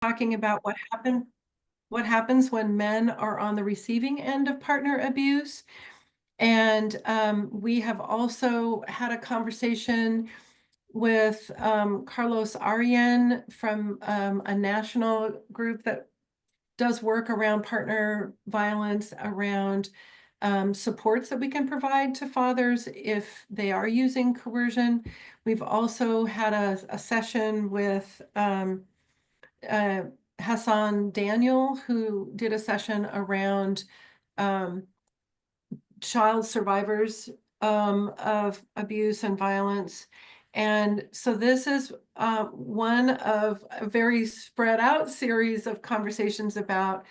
talking about what happens when men are on the receiving end of partner abuse. And we have also had a conversation with Carlos Arian from a national group that does work around partner violence, around supports that we can provide to fathers if they are using coercion. We've also had a session with Hassan Daniel, who did a session around child survivors of abuse and violence. And so this is one of a very spread out series of conversations about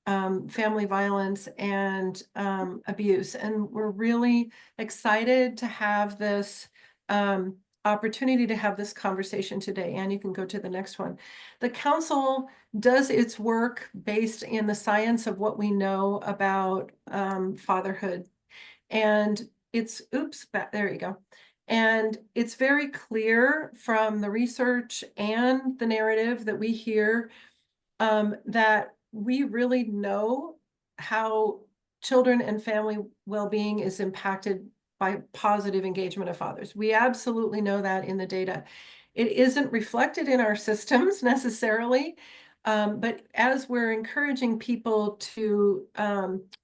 family violence and abuse. And we're really excited to have this opportunity to have this conversation today. And you can go to the next one. The council does its work based in the science of what we know about fatherhood. And it's, there you go. And it's very clear from the research and the narrative that we hear that we really know how children and family well-being is impacted by positive engagement of fathers. We absolutely know that in the data. It isn't reflected in our systems necessarily, but as we're encouraging people to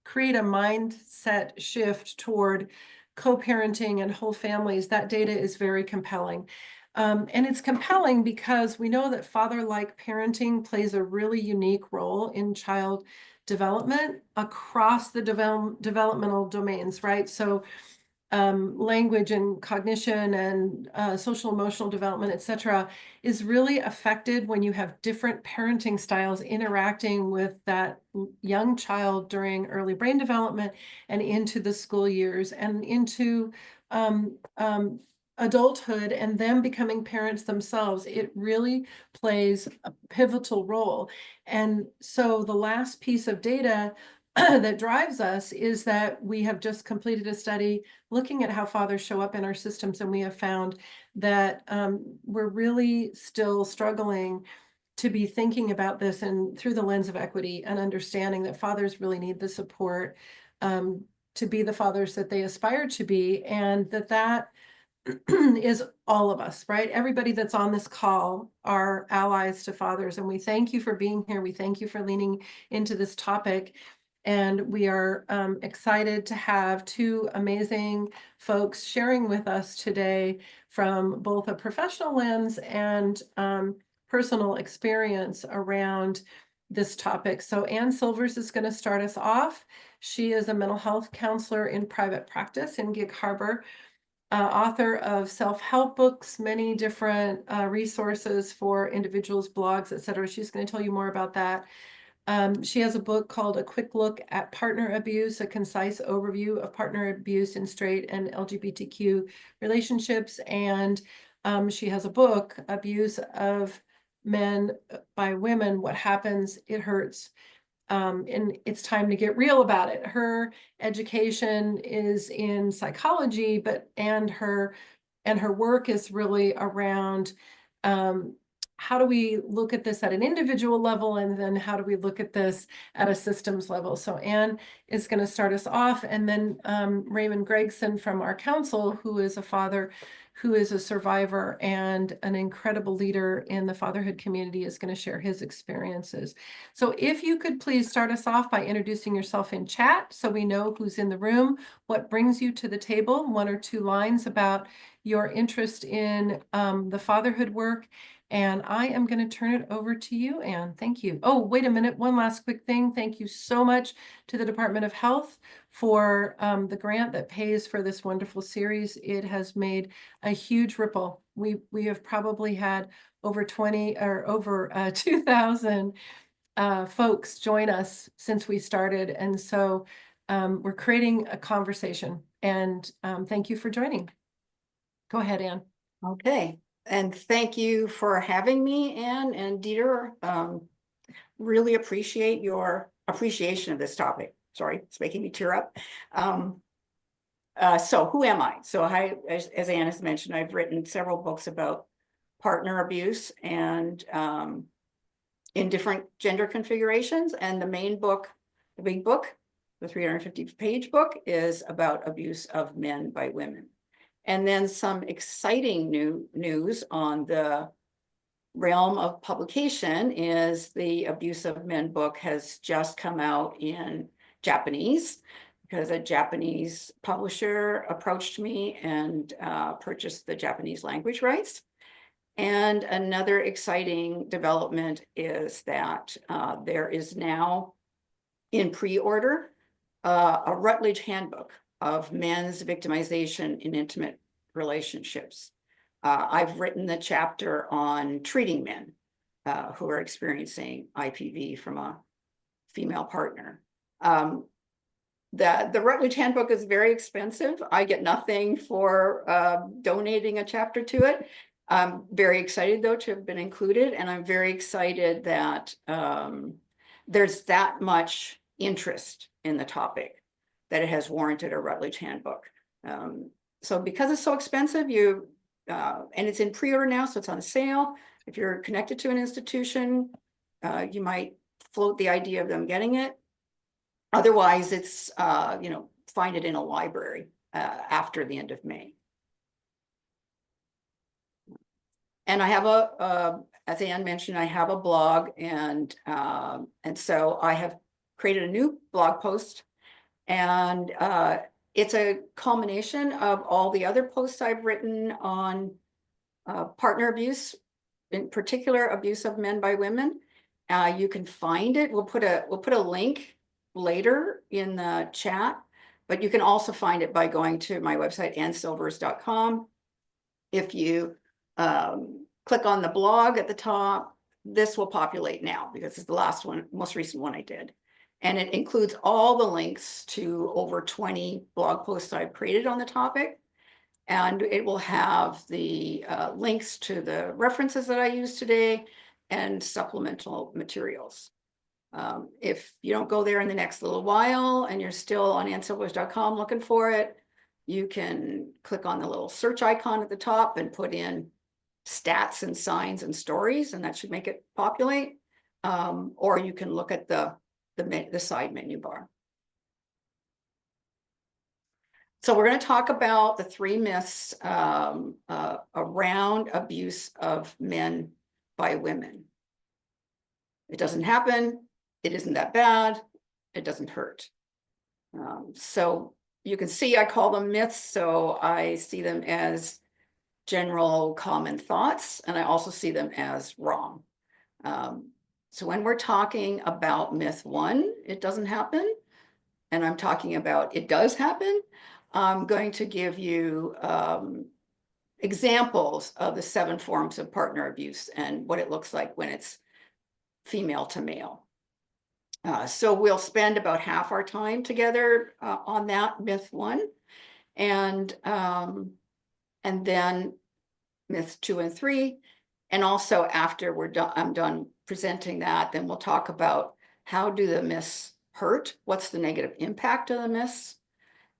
create a mindset shift toward co-parenting and whole families, that data is very compelling. And it's compelling because we know that father-like parenting plays a really unique role in child development across the developmental domains, right? So language and cognition and social emotional development, et cetera, is really affected when you have different parenting styles interacting with that young child during early brain development and into the school years and into adulthood and them becoming parents themselves. It really plays a pivotal role. And so the last piece of data that drives us is that we have just completed a study looking at how fathers show up in our systems, and we have found that we're really still struggling to be thinking about this and through the lens of equity and understanding that fathers really need the support to be the fathers that they aspire to be, and that is all of us, right? Everybody that's on this call are allies to fathers, and we thank you for being here. We thank you for leaning into this topic. And we are excited to have two amazing folks sharing with us today from both a professional lens and personal experience around this topic. So Ann Silvers is going to start us off. She is a mental health counselor in private practice in Gig Harbor, author of self-help books, many different resources for individuals, blogs, et cetera. She's going to tell you more about that. She has a book called A Quick Look at Partner Abuse, a concise overview of partner abuse in straight and LGBTQ relationships. And she has a book, Abuse of Men by Women, What Happens, It Hurts. And it's time to get real about it. Her education is in psychology, and her work is really around how do we look at this at an individual level, and then how do we look at this at a systems level? So Ann is going to start us off, and then Raymond Gregson from our council, who is a father who is a survivor and an incredible leader in the fatherhood community, is going to share his experiences. So if you could please start us off by introducing yourself in chat so we know who's in the room, what brings you to the table, 1 or 2 lines about your interest in the fatherhood work. And I am going to turn it over to you, Ann. Thank you. Oh, wait a minute. One last quick thing. Thank you so much to the Department of Health for the grant that pays for this wonderful series. It has made a huge ripple. We have probably had over 20 or over 2,000 folks join us since we started. And so we're creating a conversation. And thank you for joining. Go ahead, Ann. Okay. And thank you for having me, Ann and Dieter. Really appreciate your appreciation of this topic. Sorry, it's making me tear up. So who am I? So as Ann has mentioned, I've written several books about partner abuse, and in different gender configurations. And the main book, the big book, the 350-page book, is about abuse of men by women. And then some exciting news on the realm of publication is the Abuse of Men book has just come out in Japanese, because a Japanese publisher approached me and purchased the Japanese language rights. And another exciting development is that there is now in pre-order a Routledge handbook of men's victimization in intimate relationships. I've written the chapter on treating men who are experiencing IPV from a female partner. The Routledge handbook is very expensive. I get nothing for donating a chapter to it. I'm very excited, though, to have been included, and I'm very excited that there's that much interest in the topic that it has warranted a Routledge handbook. So because it's so expensive, and it's in pre-order now, so it's on sale. If you're connected to an institution, you might float the idea of them getting it. Otherwise, it's, find it in a library after the end of May. And I have as Anne mentioned, I have a blog, and so I have created a new blog post, and it's a culmination of all the other posts I've written on partner abuse, in particular abuse of men by women. You can find it. We'll put a link later in the chat, but you can also find it by going to my website, annsilvers.com. If you click on the blog at the top, this will populate now, because it's the last one, most recent one I did. And it includes all the links to over 20 blog posts I've created on the topic. And it will have the links to the references that I used today and supplemental materials. If you don't go there in the next little while and you're still on annsilvers.com looking for it, you can click on the little search icon at the top and put in stats and signs and stories, and that should make it populate. Or you can look at the side menu bar. So we're going to talk about the 3 myths around abuse of men by women. It doesn't happen. It isn't that bad. It doesn't hurt. So you can see I call them myths. So I see them as general common thoughts, and I also see them as wrong. So when we're talking about myth 1, it doesn't happen, and I'm talking about it does happen, I'm going to give you examples of the 7 forms of partner abuse and what it looks like when it's female to male. So we'll spend about half our time together on that myth 1, and then myths 2 and 3. And also after I'm done presenting that, then we'll talk about how do the myths hurt? What's the negative impact of the myths?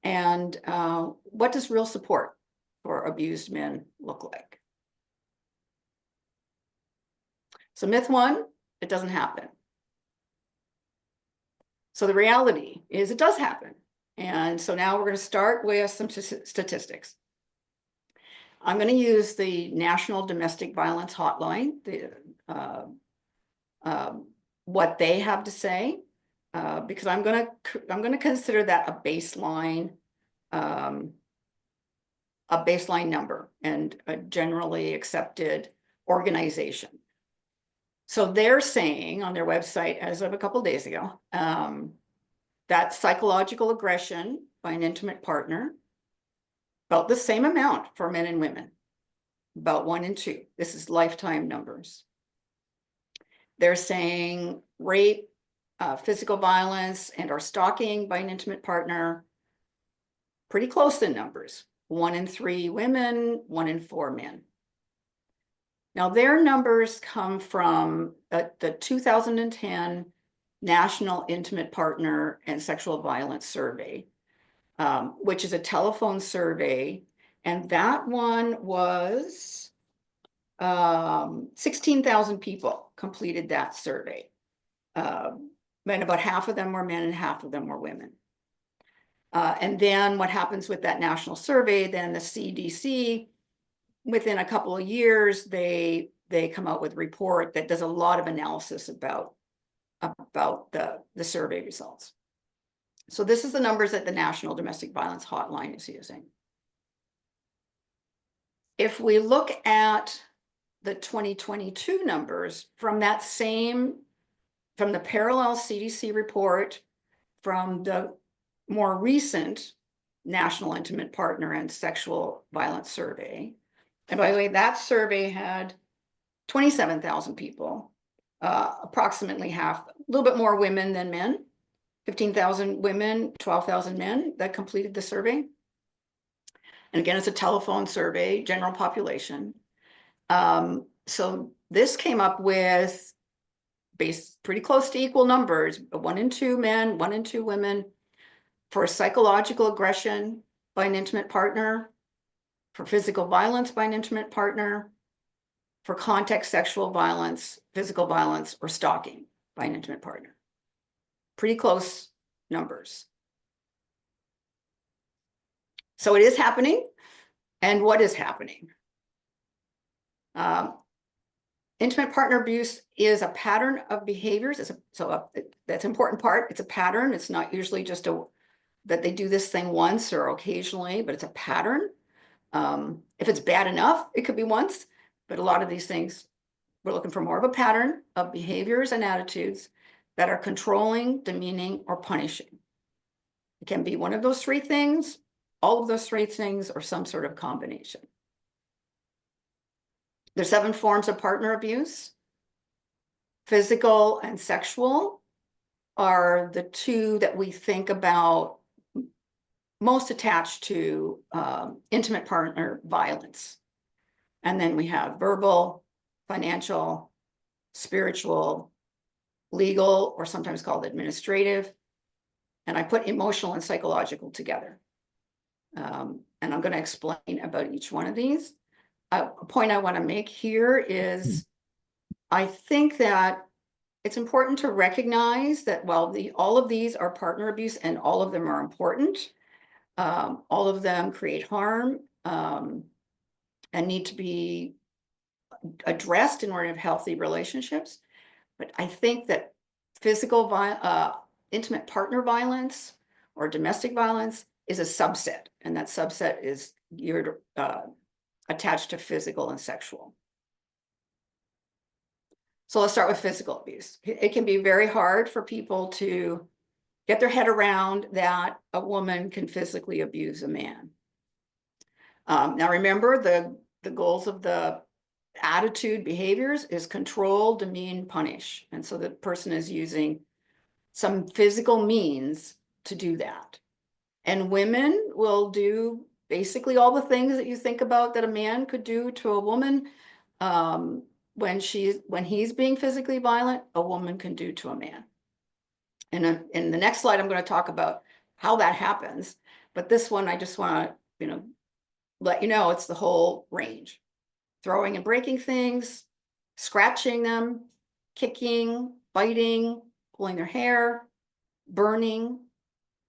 And what does real support for abused men look like? So myth 1, it doesn't happen. So the reality is it does happen. And so now we're going to start with some statistics. I'm going to use the National Domestic Violence Hotline, what they have to say, because I'm going to consider that a baseline number and a generally accepted organization. So they're saying on their website, as of a couple of days ago, that psychological aggression by an intimate partner, about the same amount for men and women, about 1 in 2. This is lifetime numbers. They're saying rape, physical violence, and or stalking by an intimate partner, pretty close in numbers. 1 in 3 women, 1 in 4 men. Now their numbers come from the 2010 National Intimate Partner and Sexual Violence Survey, which is a telephone survey. And that one was 16,000 people completed that survey. And about half of them were men and half of them were women. And then what happens with that national survey, then the CDC, within a couple of years, they come out with a report that does a lot of analysis about the survey results. So this is the numbers that the National Domestic Violence Hotline is using. If we look at the 2022 numbers from the parallel CDC report, from the more recent National Intimate Partner and Sexual Violence Survey, and by the way, that survey had 27,000 people, approximately half, a little bit more women than men, 15,000 women, 12,000 men that completed the survey. And again, it's a telephone survey, general population. So this came up with pretty close to equal numbers, 1 in 2 men, 1 in 2 women, for psychological aggression by an intimate partner, for physical violence by an intimate partner, for context sexual violence, physical violence, or stalking by an intimate partner. Pretty close numbers. So it is happening. And what is happening? Intimate partner abuse is a pattern of behaviors. That's an important part. It's a pattern. It's not usually just that they do this thing once or occasionally, but it's a pattern. If it's bad enough, it could be once, but a lot of these things, we're looking for more of a pattern of behaviors and attitudes that are controlling, demeaning, or punishing. It can be one of those 3 things, all of those 3 things, or some sort of combination. There's 7 forms of partner abuse. Physical and sexual are the 2 that we think about most attached to intimate partner violence. And then we have verbal, financial, spiritual, legal, or sometimes called administrative. And I put emotional and psychological together. And I'm going to explain about each one of these. A point I want to make here is I think that it's important to recognize that while all of these are partner abuse and all of them are important, all of them create harm and need to be addressed in order to have healthy relationships. But I think that intimate partner violence or domestic violence is a subset, and that subset is geared attached to physical and sexual. So let's start with physical abuse. It can be very hard for people to get their head around that a woman can physically abuse a man. Now remember, the goals of the attitude behaviors is control, demean, punish. And so the person is using some physical means to do that. And women will do basically all the things that you think about that a man could do to a woman. When he's being physically violent, a woman can do to a man. And in the next slide, I'm going to talk about how that happens. But this one, I just want to, let you know it's the whole range. Throwing and breaking things, scratching them, kicking, biting, pulling their hair, burning.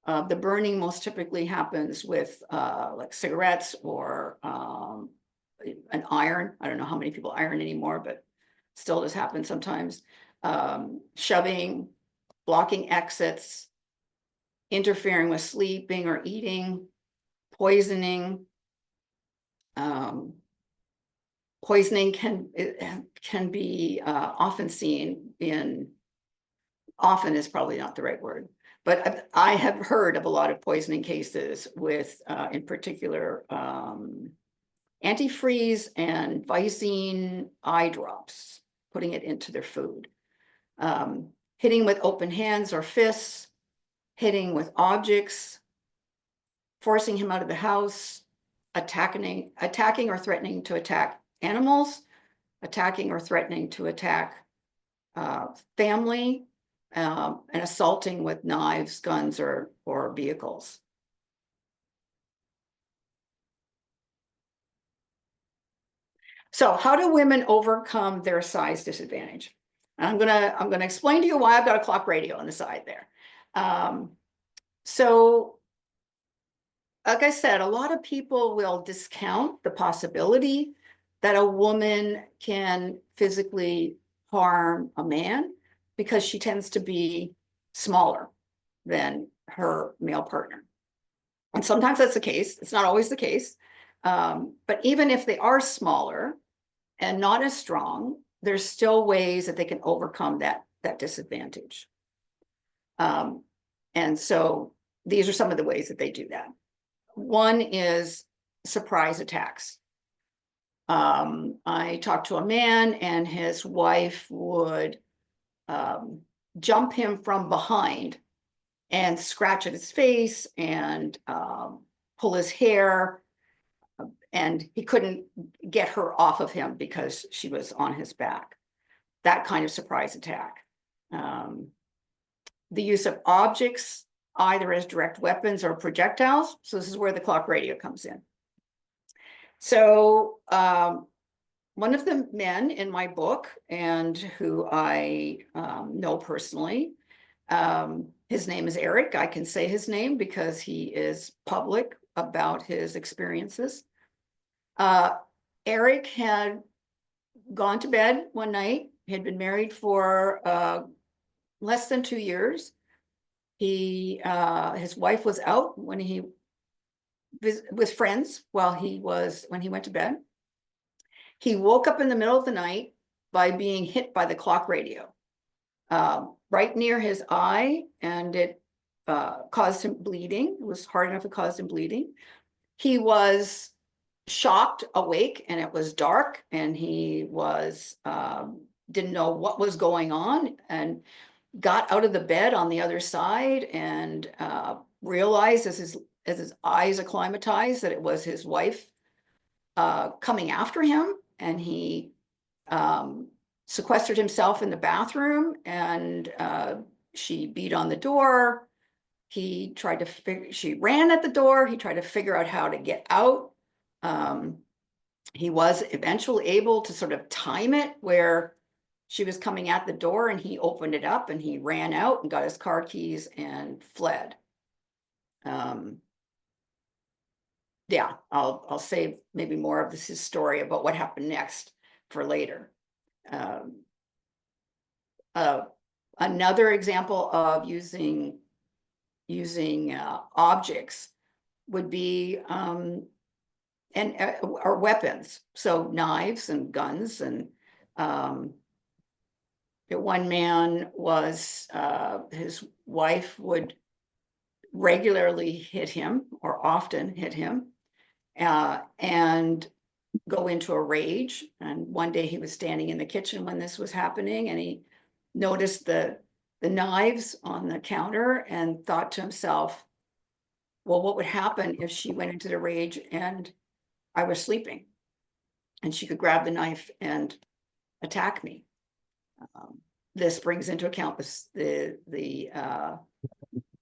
The burning most typically happens with like cigarettes or an iron. I don't know how many people iron anymore, but still does happen sometimes. Shoving, blocking exits, interfering with sleeping or eating, poisoning. Poisoning can be often seen often is probably not the right word, but I have heard of a lot of poisoning cases with, in particular, antifreeze and Visine eye drops, putting it into their food. Hitting with open hands or fists, hitting with objects, forcing him out of the house, attacking or threatening to attack animals, attacking or threatening to attack family, and assaulting with knives, guns, or vehicles. So how do women overcome their size disadvantage? I'm gonna explain to you why I've got a clock radio on the side there. So like I said, a lot of people will discount the possibility that a woman can physically harm a man because she tends to be smaller than her male partner. And sometimes that's the case. It's not always the case. But even if they are smaller and not as strong, there's still ways that they can overcome that disadvantage. And so these are some of the ways that they do that. One is surprise attacks. I talked to a man and his wife would jump him from behind and scratch at his face and pull his hair. And he couldn't get her off of him because she was on his back. That kind of surprise attack. The use of objects, either as direct weapons or projectiles. So this is where the clock radio comes in. So one of the men in my book, and who I know personally, his name is Eric. I can say his name because he is public about his experiences. Eric had gone to bed one night. He had been married for less than 2 years. His wife was out when he with friends when he went to bed. He woke up in the middle of the night by being hit by the clock radio right near his eye, and it caused him bleeding. It was hard enough it caused him bleeding. He was shocked awake, and it was dark, and he was didn't know what was going on, and got out of the bed on the other side and realized as his eyes acclimatized that it was his wife coming after him, and he sequestered himself in the bathroom, and she beat on the door. She ran at the door. He tried to figure out how to get out. He was eventually able to sort of time it where she was coming at the door, and he opened it up, and he ran out and got his car keys and fled. Yeah, I'll save maybe more of his story about what happened next for later. Another example of using objects would be or weapons, so knives and guns. And one man was his wife would regularly hit him, or often hit him, and go into a rage. And one day he was standing in the kitchen when this was happening, and he noticed the knives on the counter and thought to himself, well, what would happen if she went into the rage and I was sleeping and she could grab the knife and attack me? This brings into account the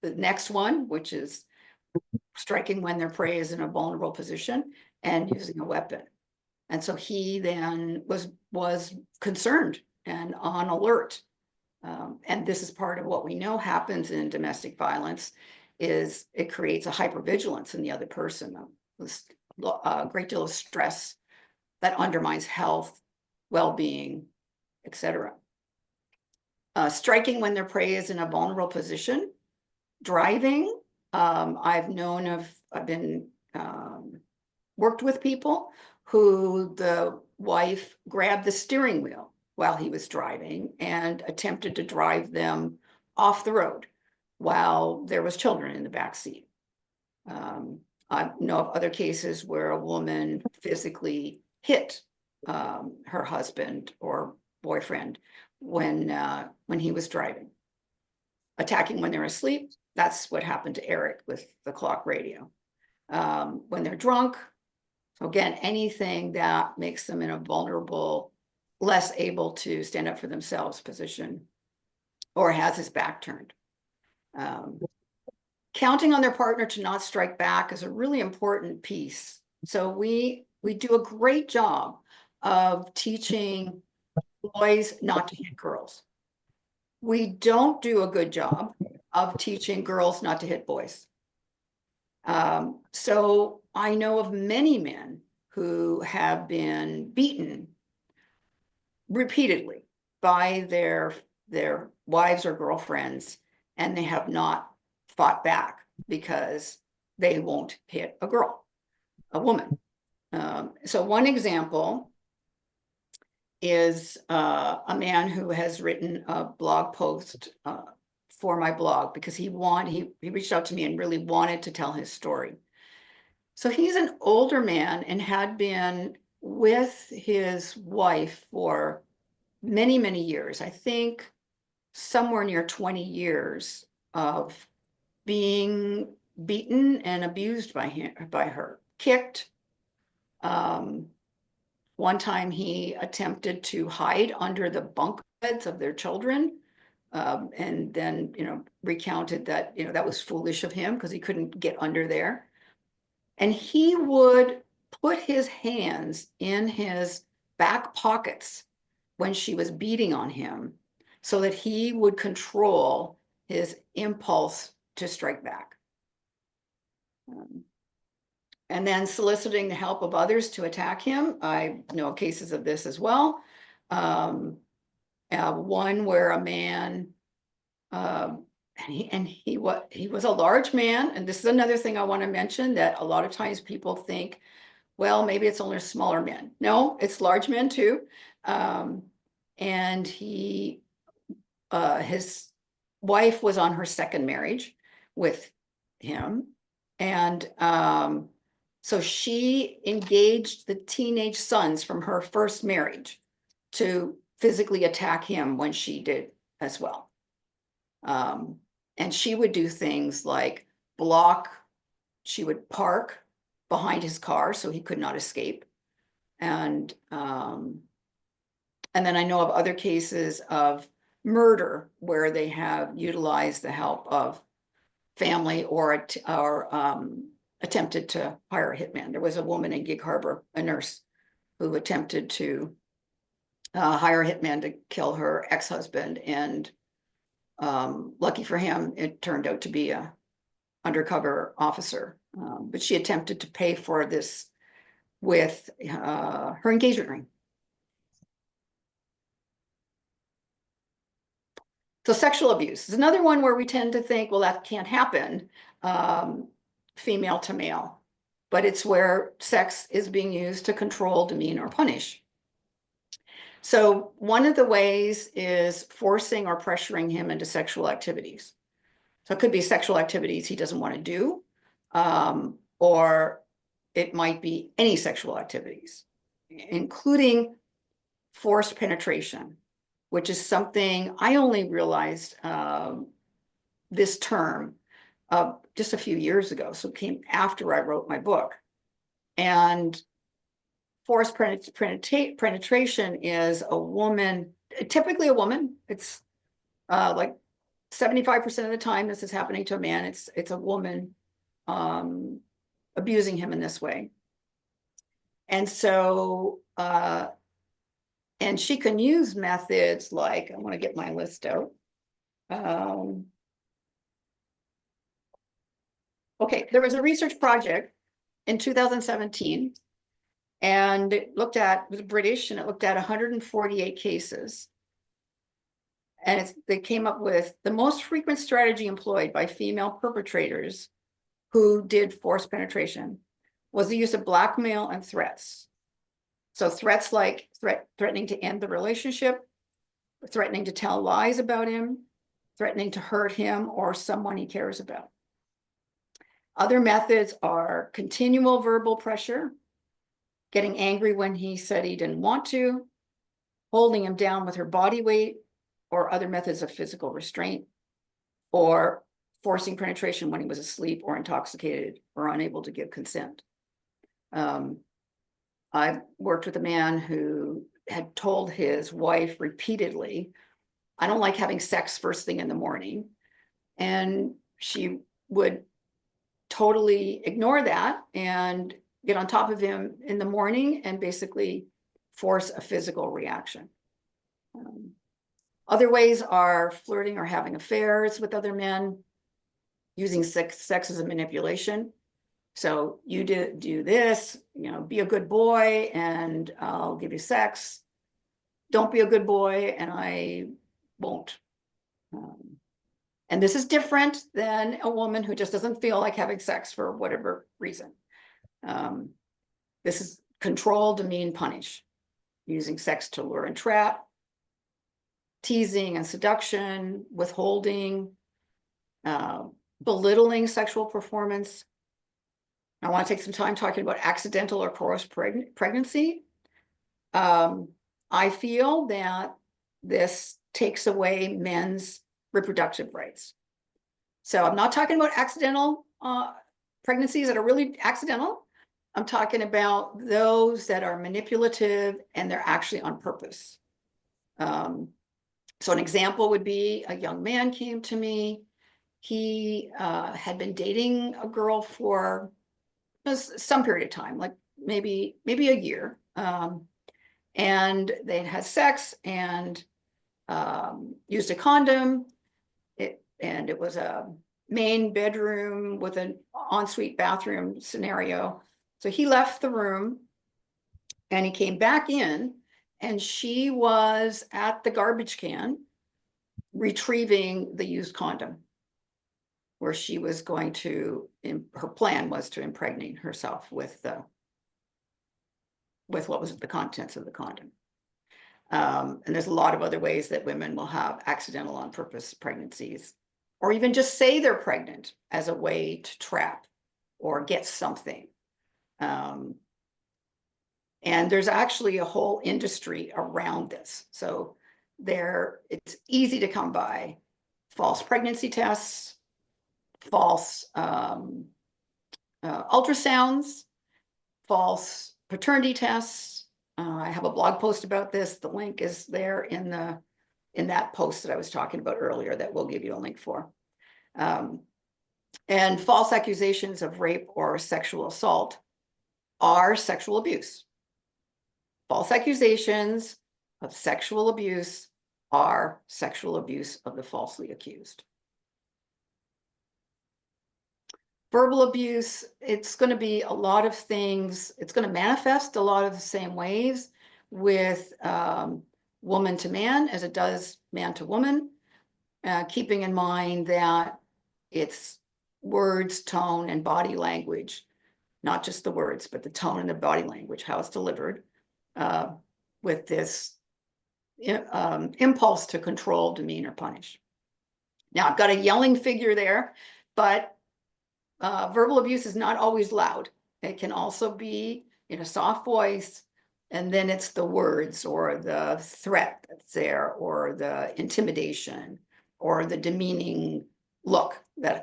next one, which is striking when their prey is in a vulnerable position and using a weapon. And so he then was concerned and on alert. And this is part of what we know happens in domestic violence, is it creates a hypervigilance in the other person, a great deal of stress that undermines health, well-being, etc. Striking when their prey is in a vulnerable position. Driving, I've been worked with people who the wife grabbed the steering wheel while he was driving and attempted to drive them off the road while there was children in the back seat. I know of other cases where a woman physically hit her husband or boyfriend when he was driving. Attacking when they're asleep, that's what happened to Eric with the clock radio. When they're drunk, so again, anything that makes them in a vulnerable, less able to stand up for themselves position, or has his back turned. Counting on their partner to not strike back is a really important piece. So we do a great job of teaching boys not to hit girls. We don't do a good job of teaching girls not to hit boys. So I know of many men who have been beaten repeatedly by their wives or girlfriends, and they have not fought back because they won't hit a woman. So one example is a man who has written a blog post for my blog because he reached out to me and really wanted to tell his story. So he's an older man and had been with his wife for many, many years. I think somewhere near 20 years of being beaten and abused by her, kicked. One time he attempted to hide under the bunk beds of their children, and then, recounted that, that was foolish of him because he couldn't get under there. And he would put his hands in his back pockets when she was beating on him so that he would control his impulse to strike back. And then soliciting the help of others to attack him. I know cases of this as well. One where a man, he was a large man, and this is another thing I want to mention, that a lot of times people think, well, maybe it's only smaller men. No, it's large men too. And his wife was on her second marriage with him, and so she engaged the teenage sons from her first marriage to physically attack him when she did as well. And she would do things like she would park behind his car so he could not escape. And then I know of other cases of murder where they have utilized the help of family or attempted to hire a hitman. There was a woman in Gig Harbor, a nurse, who attempted to hire a hitman to kill her ex-husband, and lucky for him, it turned out to be a undercover officer. But she attempted to pay for this with her engagement ring. So sexual abuse is another one where we tend to think, well, that can't happen, female to male, but it's where sex is being used to control, demean, or punish. So one of the ways is forcing or pressuring him into sexual activities. So it could be sexual activities he doesn't want to do, or it might be any sexual activities, including forced penetration, which is something I only realized this term just a few years ago. So it came after I wrote my book. And forced penetration is a woman, typically a woman. It's like 75% of the time this is happening to a man. It's a woman abusing him in this way. And so, and she can use methods like, I want to get my list out. Okay, there was a research project in 2017, and it was British, and it looked at 148 cases. And they came up with the most frequent strategy employed by female perpetrators who did forced penetration was the use of blackmail and threats. So threats like threatening to end the relationship, threatening to tell lies about him, threatening to hurt him or someone he cares about. Other methods are continual verbal pressure, getting angry when he said he didn't want to, holding him down with her body weight, or other methods of physical restraint, or forcing penetration when he was asleep or intoxicated or unable to give consent. I worked with a man who had told his wife repeatedly, I don't like having sex first thing in the morning. And she would totally ignore that and get on top of him in the morning and basically force a physical reaction. Other ways are flirting or having affairs with other men, using sex as a manipulation. So you do this, be a good boy and I'll give you sex. Don't be a good boy and I won't. And this is different than a woman who just doesn't feel like having sex for whatever reason. This is control, demean, punish, using sex to lure and trap, teasing and seduction, withholding, belittling sexual performance. I want to take some time talking about accidental or coerced pregnancy. I feel that this takes away men's reproductive rights. So I'm not talking about accidental pregnancies that are really accidental. I'm talking about those that are manipulative and they're actually on purpose. So an example would be a young man came to me. He had been dating a girl for some period of time, like maybe a year. And they had sex and used a condom. And it was a main bedroom with an ensuite bathroom scenario. So he left the room and he came back in and she was at the garbage can retrieving the used condom where she was going to, her plan was to impregnate herself with what was the contents of the condom. And there's a lot of other ways that women will have accidental on purpose pregnancies, or even just say they're pregnant as a way to trap or get something. And there's actually a whole industry around this. So it's easy to come by false pregnancy tests, false ultrasounds, false paternity tests. I have a blog post about this. The link is there in that post that I was talking about earlier that we'll give you a link for. And false accusations of rape or sexual assault are sexual abuse. False accusations of sexual abuse are sexual abuse of the falsely accused. Verbal abuse, it's going to be a lot of things. It's going to manifest a lot of the same ways with woman to man as it does man to woman, keeping in mind that it's words, tone, and body language, not just the words, but the tone and the body language, how it's delivered, with this impulse to control, demean, or punish. Now, I've got a yelling figure there, but verbal abuse is not always loud. It can also be in a soft voice, and then it's the words or the threat that's there, or the intimidation, or the demeaning look that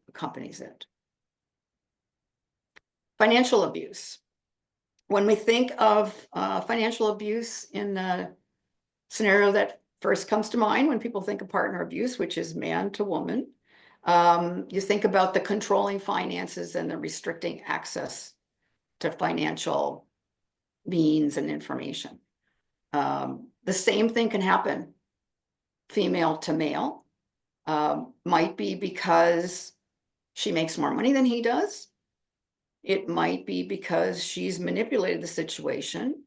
accompanies it. Financial abuse. When we think of financial abuse in the scenario that first comes to mind when people think of partner abuse, which is man to woman, you think about the controlling finances and the restricting access to financial means and information. The same thing can happen female to male. Might be because she makes more money than he does. It might be because she's manipulated the situation.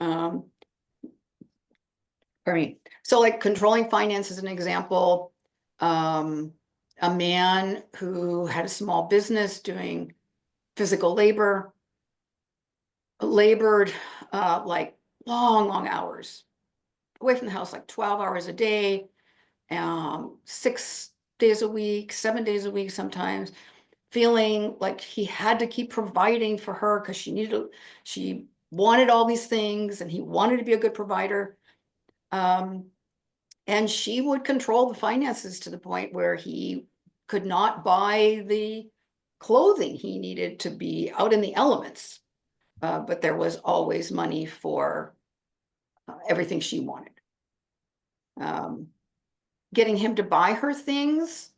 So like controlling finance is an example. A man who had a small business doing physical labor, labored like long hours, away from the house, like 12 hours a day, 6 days a week, 7 days a week sometimes, feeling like he had to keep providing for her because she wanted all these things and he wanted to be a good provider. And she would control the finances to the point where he could not buy the clothing he needed to be out in the elements. But there was always money for everything she wanted. Getting him to buy her things,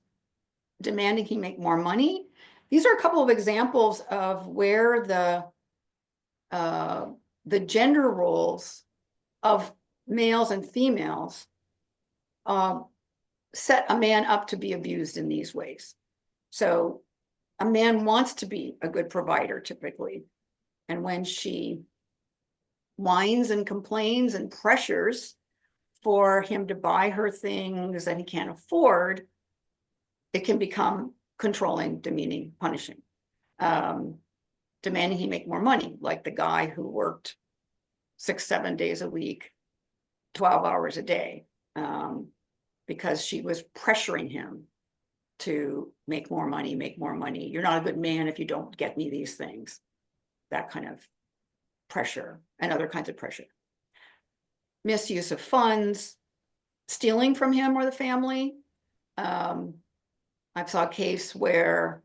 demanding he make more money. These are a couple of examples of where the the gender roles of males and females set a man up to be abused in these ways. So a man wants to be a good provider typically. And when she whines and complains and pressures for him to buy her things that he can't afford, it can become controlling, demeaning, punishing, demanding he make more money, like the guy who worked 6-7 days a week, 12 hours a day, because she was pressuring him to make more money, make more money. You're not a good man if you don't get me these things. That kind of pressure and other kinds of pressure. Misuse of funds, stealing from him or the family. I saw a case where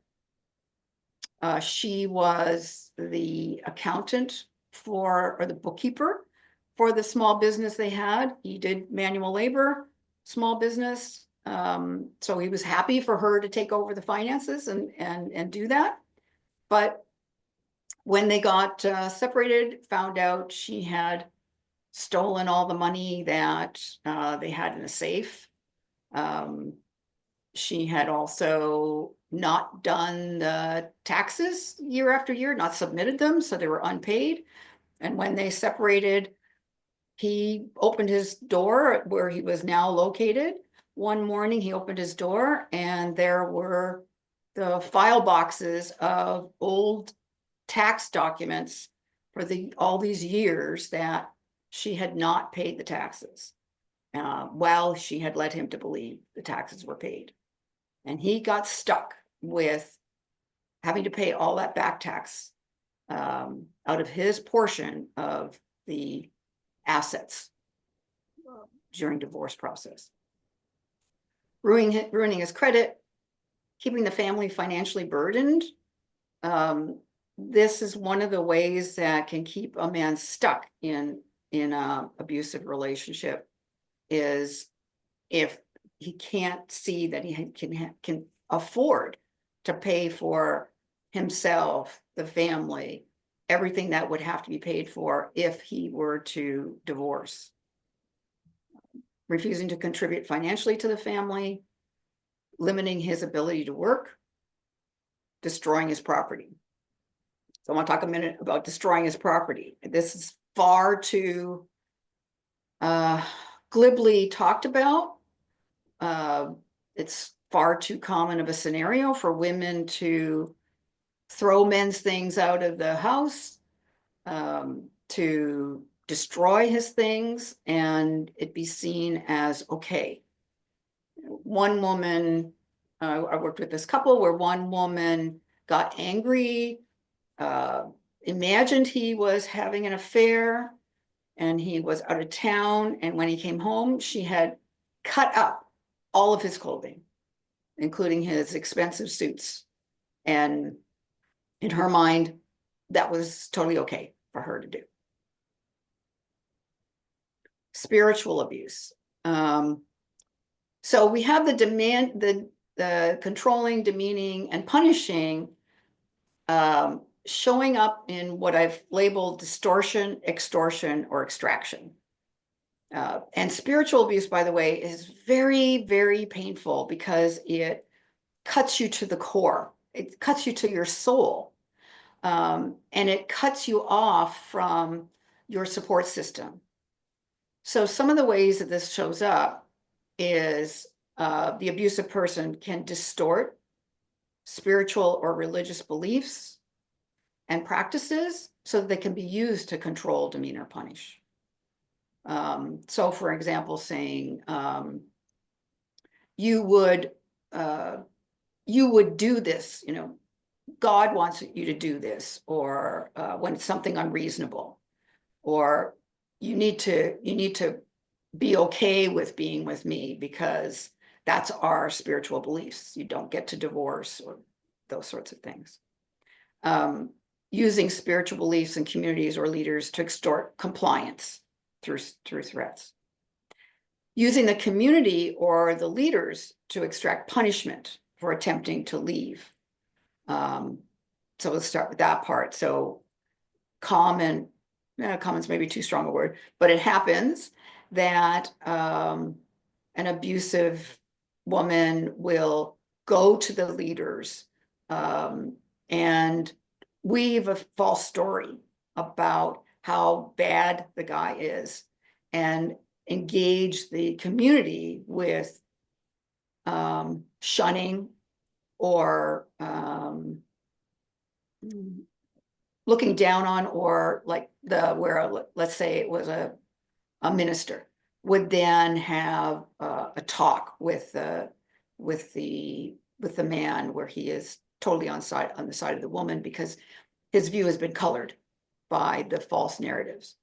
she was the accountant for, or the bookkeeper for the small business they had. He did manual labor, small business. So he was happy for her to take over the finances and do that. But when they got separated, found out she had stolen all the money that they had in a safe. She had also not done the taxes year after year, not submitted them, so they were unpaid. And when they separated, he opened his door where he was now located. One morning he opened his door and there were the file boxes of old tax documents for all these years that she had not paid the taxes, while she had led him to believe the taxes were paid. And he got stuck with having to pay all that back tax out of his portion of the assets during divorce process. Ruining his credit, keeping the family financially burdened. This is one of the ways that can keep a man stuck in an abusive relationship, is if he can't see that he can afford to pay for himself, the family, everything that would have to be paid for if he were to divorce. Refusing to contribute financially to the family, limiting his ability to work, destroying his property. So I want to talk a minute about destroying his property. This is far too glibly talked about. It's far too common of a scenario for women to throw men's things out of the house, to destroy his things, and it be seen as okay. One woman, I worked with this couple where one woman got angry, imagined he was having an affair, and he was out of town, and when he came home, she had cut up all of his clothing, including his expensive suits. And in her mind, that was totally okay for her to do. Spiritual abuse. So we have the controlling, demeaning, and punishing showing up in what I've labeled distortion, extortion, or extraction. And spiritual abuse, by the way, is very, very painful because it cuts you to the core. It cuts you to your soul. And it cuts you off from your support system. So some of the ways that this shows up is the abusive person can distort spiritual or religious beliefs and practices so that they can be used to control, demean, or punish. So for example, saying, you would do this, God wants you to do this, or when it's something unreasonable, or you need to be okay with being with me because that's our spiritual beliefs. You don't get to divorce, or those sorts of things. Using spiritual beliefs in communities or leaders to extort compliance through threats. Using the community or the leaders to extract punishment for attempting to leave. So let's start with that part. So common common's maybe too strong a word, but it happens that an abusive woman will go to the leaders and weave a false story about how bad the guy is and engage the community with shunning or looking down on, or like let's say it was a minister would then have a talk with the man where he is totally on the side of the woman because his view has been colored by the false narratives.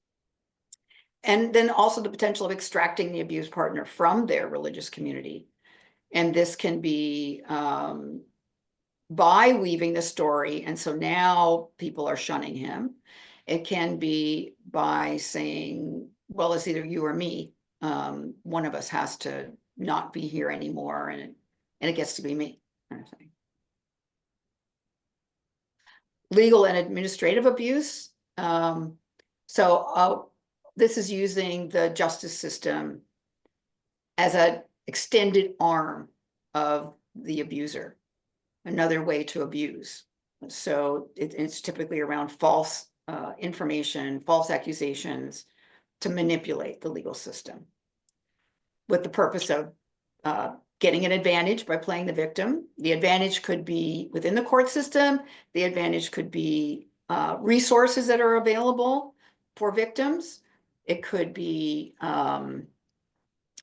And then also the potential of extracting the abused partner from their religious community. And this can be by weaving the story. And so now people are shunning him. It can be by saying, well, it's either you or me. One of us has to not be here anymore, and it gets to be me, kind of thing. Legal and administrative abuse. This is using the justice system as an extended arm of the abuser, another way to abuse. So it's typically around false information, false accusations to manipulate the legal system with the purpose of getting an advantage by playing the victim. The advantage could be within the court system. The advantage could be resources that are available for victims. It could be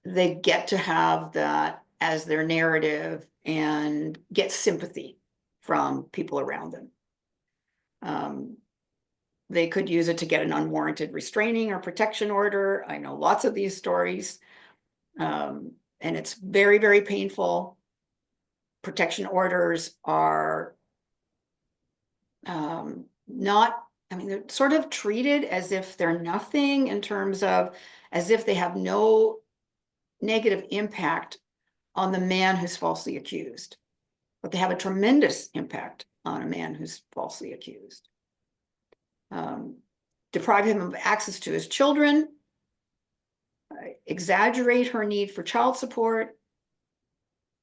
they get to have that as their narrative and get sympathy from people around them. They could use it to get an unwarranted restraining or protection order. I know lots of these stories. And it's very, very painful. Protection orders are not, I mean, they're sort of treated as if they're nothing in terms of as if they have no negative impact on the man who's falsely accused, but they have a tremendous impact on a man who's falsely accused. Deprive him of access to his children, exaggerate her need for child support,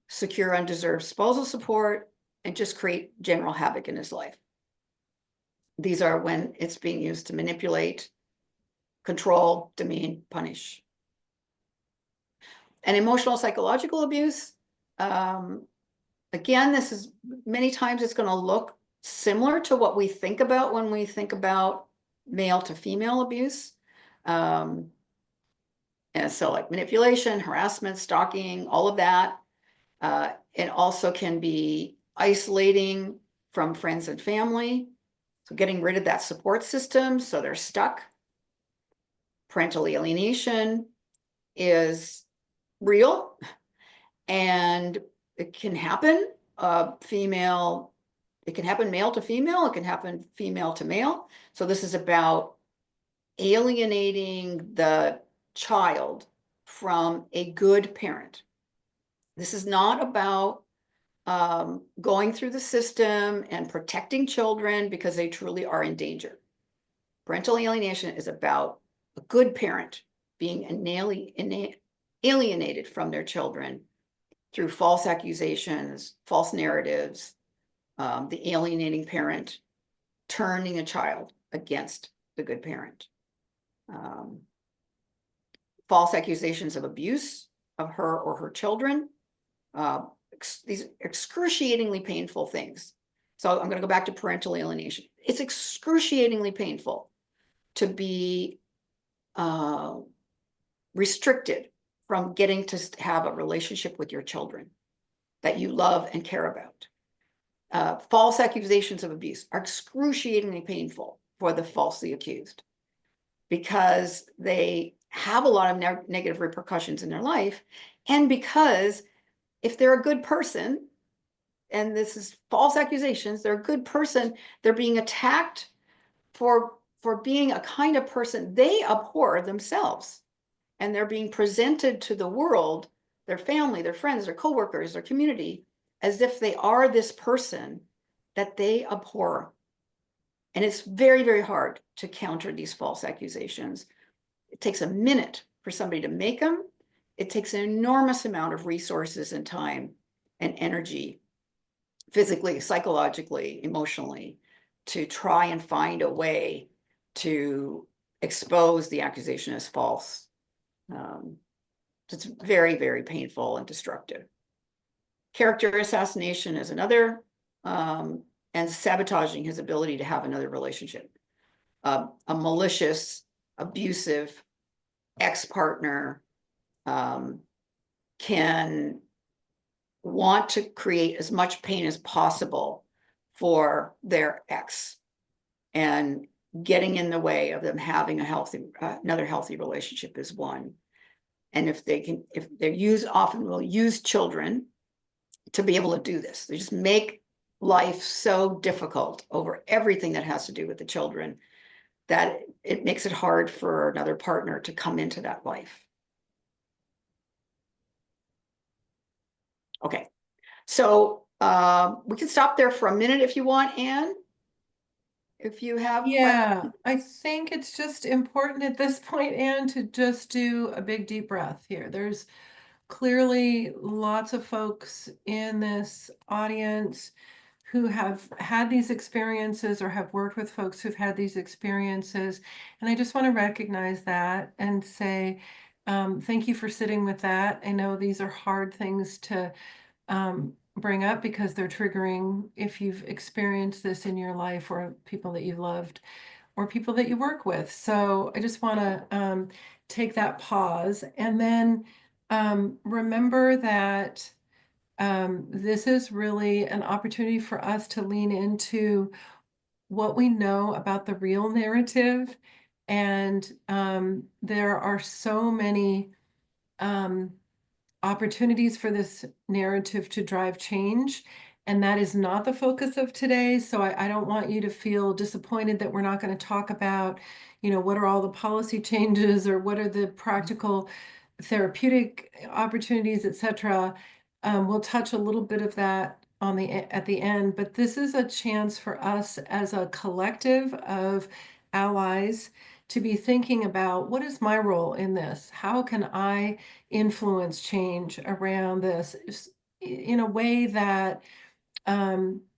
secure undeserved spousal support, and just create general havoc in his life. These are when it's being used to manipulate, control, demean, punish. And emotional psychological abuse, again, this is many times it's going to look similar to what we think about when we think about male to female abuse. And so like manipulation, harassment, stalking, all of that. It also can be isolating from friends and family. So getting rid of that support system so they're stuck. Parental alienation is real and it can happen. It can happen male to female, it can happen female to male. So this is about alienating the child from a good parent. This is not about going through the system and protecting children because they truly are in danger. Parental alienation is about a good parent being alienated from their children through false accusations, false narratives, the alienating parent turning a child against the good parent. False accusations of abuse of her or her children, these excruciatingly painful things. So I'm going to go back to parental alienation. It's excruciatingly painful to be restricted from getting to have a relationship with your children that you love and care about. False accusations of abuse are excruciatingly painful for the falsely accused because they have a lot of negative repercussions in their life, and because if they're a good person, and this is false accusations, they're a good person, they're being attacked for being a kind of person they abhor themselves. And they're being presented to the world, their family, their friends, their coworkers, their community, as if they are this person that they abhor. And it's very, very hard to counter these false accusations. It takes a minute for somebody to make them. It takes an enormous amount of resources and time and energy, physically, psychologically, emotionally, to try and find a way to expose the accusation as false. It's very, very painful and destructive. Character assassination is another, and sabotaging his ability to have another relationship. A malicious, abusive ex-partner can want to create as much pain as possible for their ex, and getting in the way of them having a healthy, another healthy relationship is one. And if they often will use children to be able to do this. They just make life so difficult over everything that has to do with the children that it makes it hard for another partner to come into that life. Okay, so we can stop there for a minute if you want, Anne. If you have Yeah, questions. I think it's just important at this point, Anne, to just do a big deep breath here. There's clearly lots of folks in this audience who have had these experiences or have worked with folks who've had these experiences. And I just want to recognize that and say, thank you for sitting with that. I know these are hard things to bring up because they're triggering if you've experienced this in your life or people that you loved or people that you work with. So I just want to take that pause and then remember that this is really an opportunity for us to lean into what we know about the real narrative. And there are so many opportunities for this narrative to drive change. And that is not the focus of today. So I don't want you to feel disappointed that we're not going to talk about, what are all the policy changes or what are the practical therapeutic opportunities, et cetera. We'll touch a little bit of that at the end, but this is a chance for us as a collective of allies to be thinking about what is my role in this? How can I influence change around this in a way that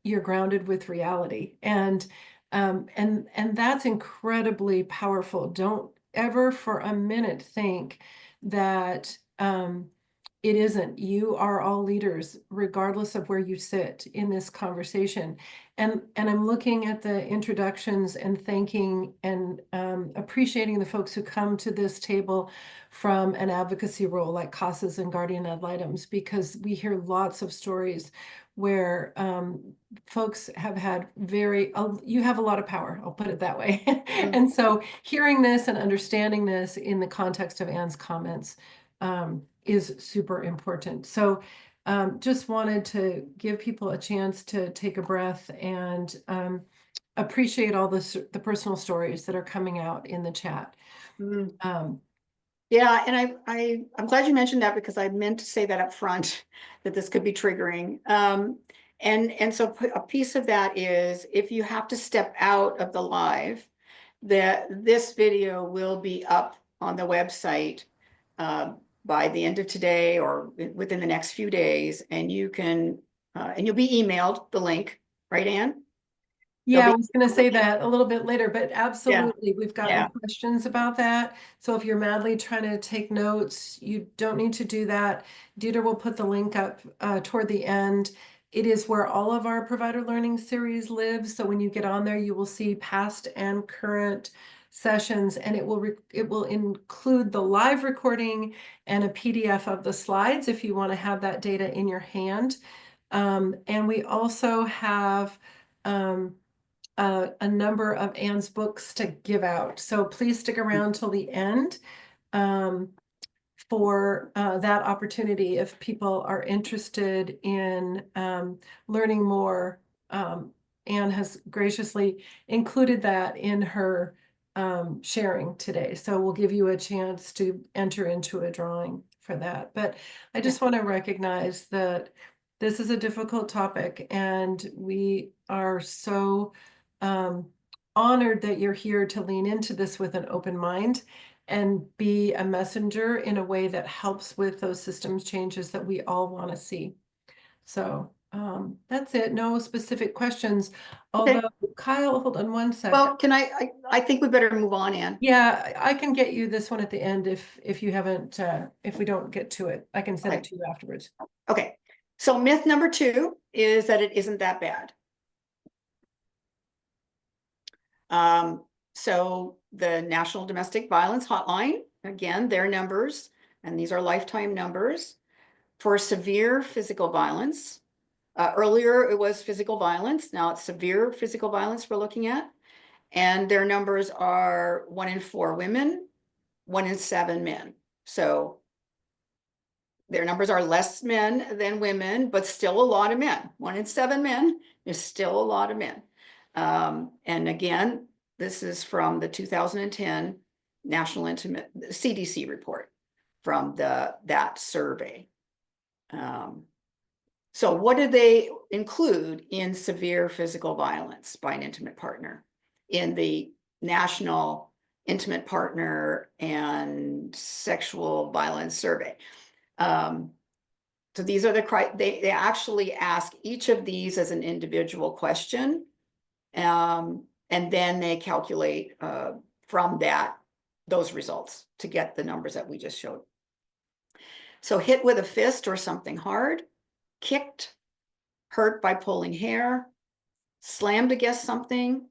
you're grounded with reality, and that's incredibly powerful. Don't ever for a minute think that it isn't. You are all leaders, regardless of where you sit in this conversation. And I'm looking at the introductions and thanking and appreciating the folks who come to this table from an advocacy role like CASAs and guardian ad litems, because we hear lots of stories where folks have had you have a lot of power, I'll put it that way. And so hearing this and understanding this in the context of Anne's comments is super important. So just wanted to give people a chance to take a breath and appreciate all the personal stories that are coming out in the chat. Yeah, and I'm glad you mentioned that, because I meant to say that up front, that this could be triggering. And so a piece of that is, if you have to step out of the live, that this video will be up on the website by the end of today or within the next few days, and you can and you'll be emailed the link, right, Anne? Yeah, I was going to say that a little bit later, but Yeah, absolutely, we've gotten yeah. questions about that. So if you're madly trying to take notes, you don't need to do that. Dieter will put the link up toward the end. It is where all of our provider learning series lives. So when you get on there, you will see past and current sessions, and it will include the live recording and a PDF of the slides if you want to have that data in your hand. And we also have a number of Anne's books to give out. So please stick around till the end for that opportunity if people are interested in learning more. Anne has graciously included that in her sharing today. So we'll give you a chance to enter into a drawing for that. But I just want to recognize that this is a difficult topic, and we are so honored that you're here to lean into this with an open mind and be a messenger in a way that helps with those systems changes that we all want to see. So that's it. No specific questions. Okay. Although, Kyle, hold on one sec. Well, can I think we better move on, Ann. Yeah, I can get you this one at the end if you haven't, if we don't get to it. I can send it Okay. to you afterwards. Okay. So myth number 2 is that it isn't that bad. So the National Domestic Violence Hotline, again, their numbers, and these are lifetime numbers for severe physical violence. Earlier, it was physical violence. Now it's severe physical violence we're looking at. And their numbers are 1 in 4 women, 1 in 7 men. So their numbers are less men than women, but still a lot of men. 1 in 7 men is still a lot of men. And again, this is from the 2010 National Intimate CDC report from that survey. So what do they include in severe physical violence by an intimate partner in the National Intimate Partner and Sexual Violence Survey? So these are they actually ask each of these as an individual question. And then they calculate from those results to get the numbers that we just showed. So hit with a fist or something hard, kicked, hurt by pulling hair, slammed against something,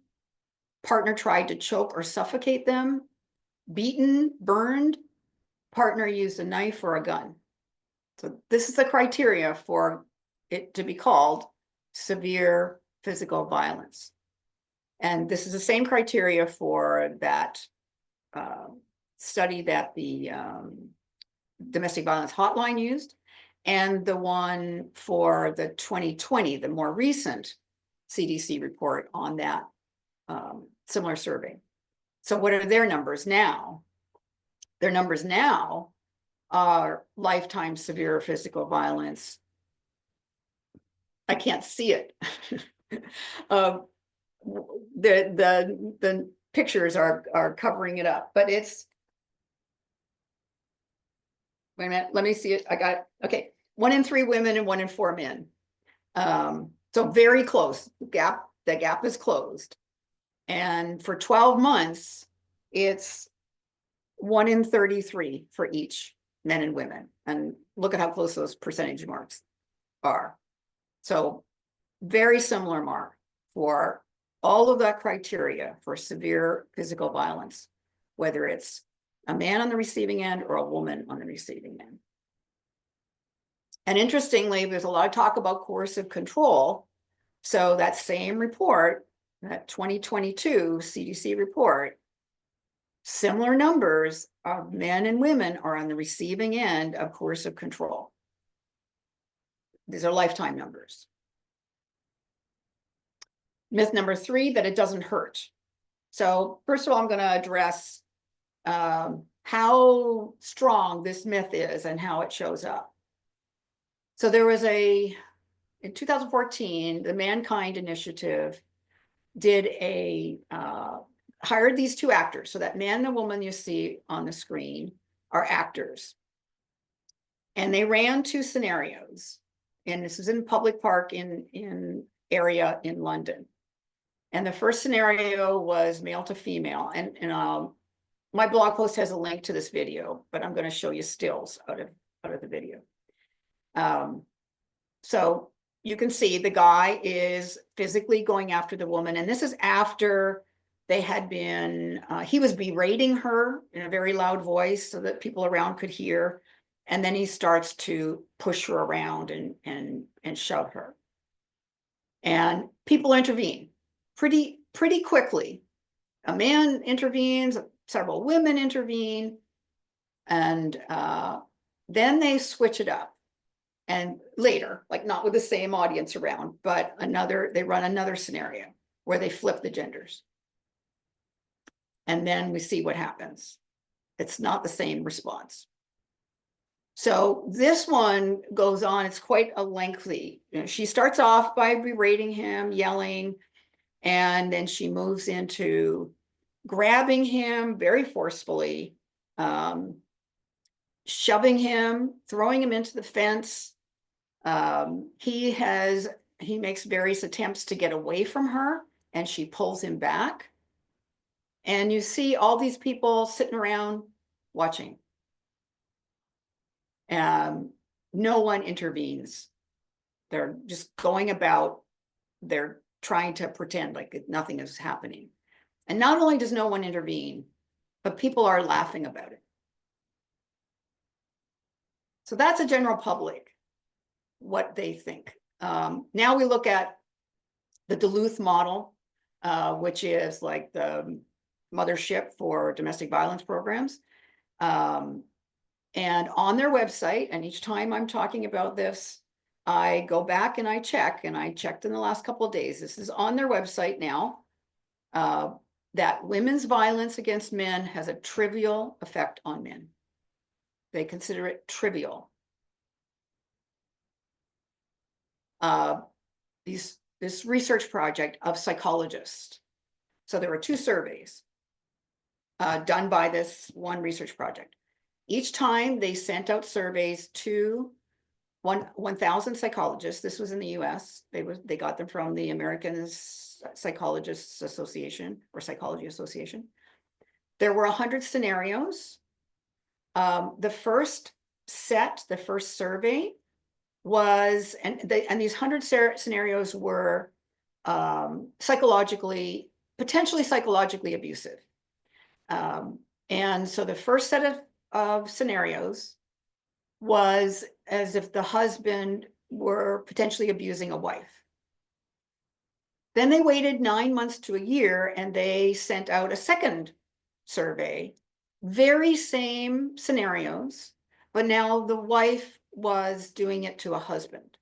partner tried to choke or suffocate them, beaten, burned, partner used a knife or a gun. So this is the criteria for it to be called severe physical violence. And this is the same criteria for that study that the domestic violence hotline used, and the one for the 2020, the more recent CDC report on that similar survey. So what are their numbers now? Their numbers now are lifetime severe physical violence. I can't see it. The pictures are covering it up, but it's, wait a minute, let me see it. I got it. Okay. 1 in 3 women and 1 in 4 men. So very close. The gap is closed. And for 12 months, it's 1 in 33 for each men and women. And look at how close those percentage marks are. So very similar mark for all of that criteria for severe physical violence, whether it's a man on the receiving end or a woman on the receiving end. And interestingly, there's a lot of talk about coercive control. So that same report, that 2022 CDC report, similar numbers of men and women are on the receiving end of coercive control. These are lifetime numbers. Myth number 3, that it doesn't hurt. So first of all, I'm going to address how strong this myth is and how it shows up. So there was in 2014, the Mankind Initiative did hired these 2 actors. So that man and the woman you see on the screen are actors. And they ran 2 scenarios. And this is in public park in area in London. And the first scenario was male to female. And my blog post has a link to this video, but I'm going to show you stills out of the video. So you can see the guy is physically going after the woman. And this is after they had been, he was berating her in a very loud voice so that people around could hear. And then he starts to push her around and shove her. And people intervene pretty quickly. A man intervenes, several women intervene, and then they switch it up. And later, like not with the same audience around, but they run another scenario where they flip the genders. And then we see what happens. It's not the same response. So this one goes on, it's quite a lengthy, she starts off by berating him, yelling, And then she moves into grabbing him very forcefully, shoving him, throwing him into the fence. He makes various attempts to get away from her, and she pulls him back. And you see all these people sitting around watching. No one intervenes. They're just going about, they're trying to pretend like nothing is happening. And not only does no one intervene, but people are laughing about it. So that's a general public, what they think. Now we look at the Duluth model, which is like the mothership for domestic violence programs. And on their website, and each time I'm talking about this, I go back and I check, and I checked in the last couple of days. This is on their website now, that women's violence against men has a trivial effect on men. They consider it trivial. This research project of psychologists. So there were 2 surveys done by this one research project. Each time they sent out surveys to 1,000 psychologists. This was in the US. They got them from the American Psychologists Association or Psychology Association. There were 100 scenarios. The first survey was, and these 100 scenarios were potentially psychologically abusive. And so the first set of scenarios was as if the husband were potentially abusing a wife. Then they waited 9 months to a year, and they sent out a second survey, very same scenarios, but now the wife was doing it to a husband.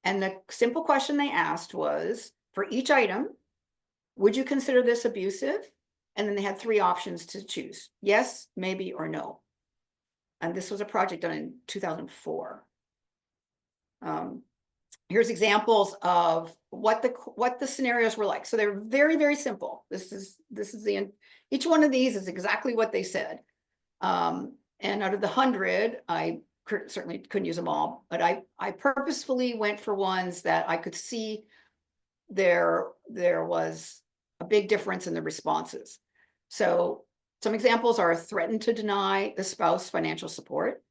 And the simple question they asked was, for each item, would you consider this abusive? And then they had 3 options to choose: yes, maybe, or no. And this was a project done in 2004. Here's examples of what the scenarios were like. So they're very, very simple. Each one of these is exactly what they said. And out of the 100, I certainly couldn't use them all, but I purposefully went for ones that I could see there was a big difference in the responses. So some examples are: threatened to deny the spouse financial support,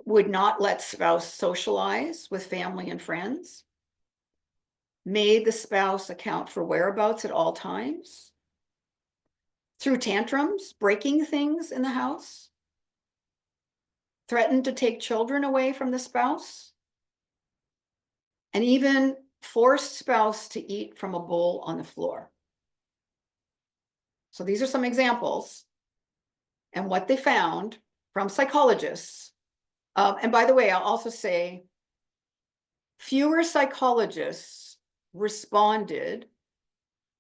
would not let spouse socialize with family and friends, made the spouse account for whereabouts at all times, threw tantrums, breaking things in the house, threatened to take children away from the spouse, and even forced spouse to eat from a bowl on the floor. So these are some examples and what they found from psychologists. And by the way, I'll also say fewer psychologists responded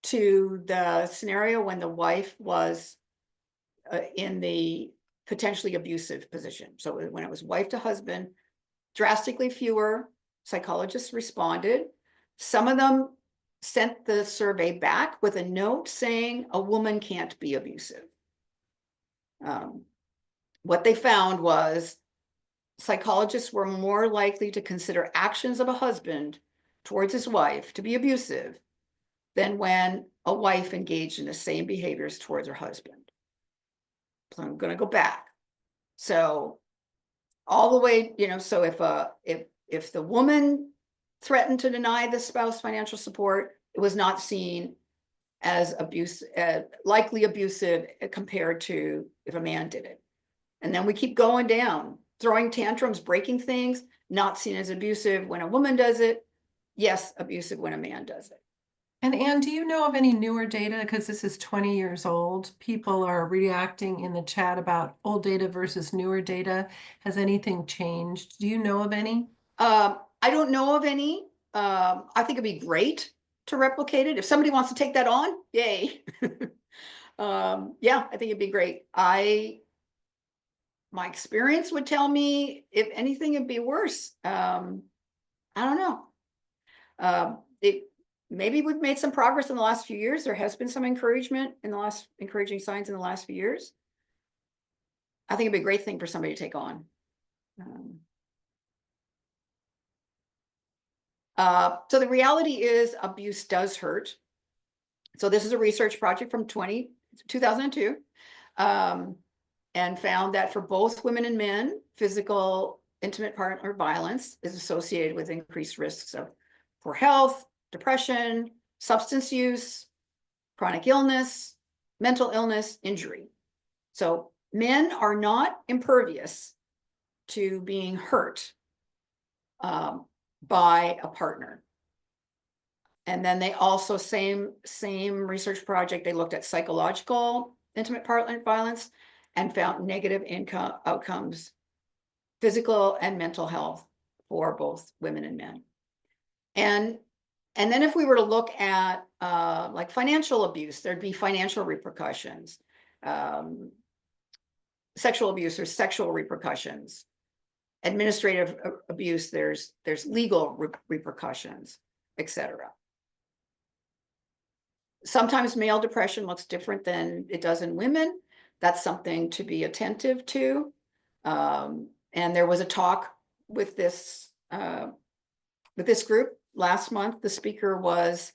to the scenario when the wife was in the potentially abusive position. So when it was wife to husband, drastically fewer psychologists responded. Some of them sent the survey back with a note saying a woman can't be abusive. What they found was psychologists were more likely to consider actions of a husband towards his wife to be abusive than when a wife engaged in the same behaviors towards her husband. So I'm going to go back. So all the way, so if the woman threatened to deny the spouse financial support, it was not seen as likely abusive compared to if a man did it. And then we keep going down. Throwing tantrums, breaking things, not seen as abusive when a woman does it. Yes, abusive when a man does it. And Anne, do you know of any newer data? Because this is 20 years old. People are reacting in the chat about old data versus newer data. Has anything changed? Do you know of any? I don't know of any. I think it'd be great to replicate it. If somebody wants to take that on, yay. Yeah, I think it'd be great. My experience would tell me, if anything, it'd be worse. I don't know. maybe we've made some progress in the last few years. There has been some encouragement in the last, encouraging signs in the last few years. I think it'd be a great thing for somebody to take on. So the reality is abuse does hurt. So this is a research project from 2002, and found that for both women and men, physical intimate partner violence is associated with increased risks of poor health, depression, substance use, chronic illness, mental illness, injury. So men are not impervious to being hurt by a partner. And then they also, same research project, they looked at psychological intimate partner violence and found negative outcomes, physical and mental health for both women and men. And then if we were to look at like financial abuse, there'd be financial repercussions. Sexual abuse, or sexual repercussions. Administrative abuse, there's legal repercussions, etc. Sometimes male depression looks different than it does in women. That's something to be attentive to. And there was a talk with this group last month. The speaker was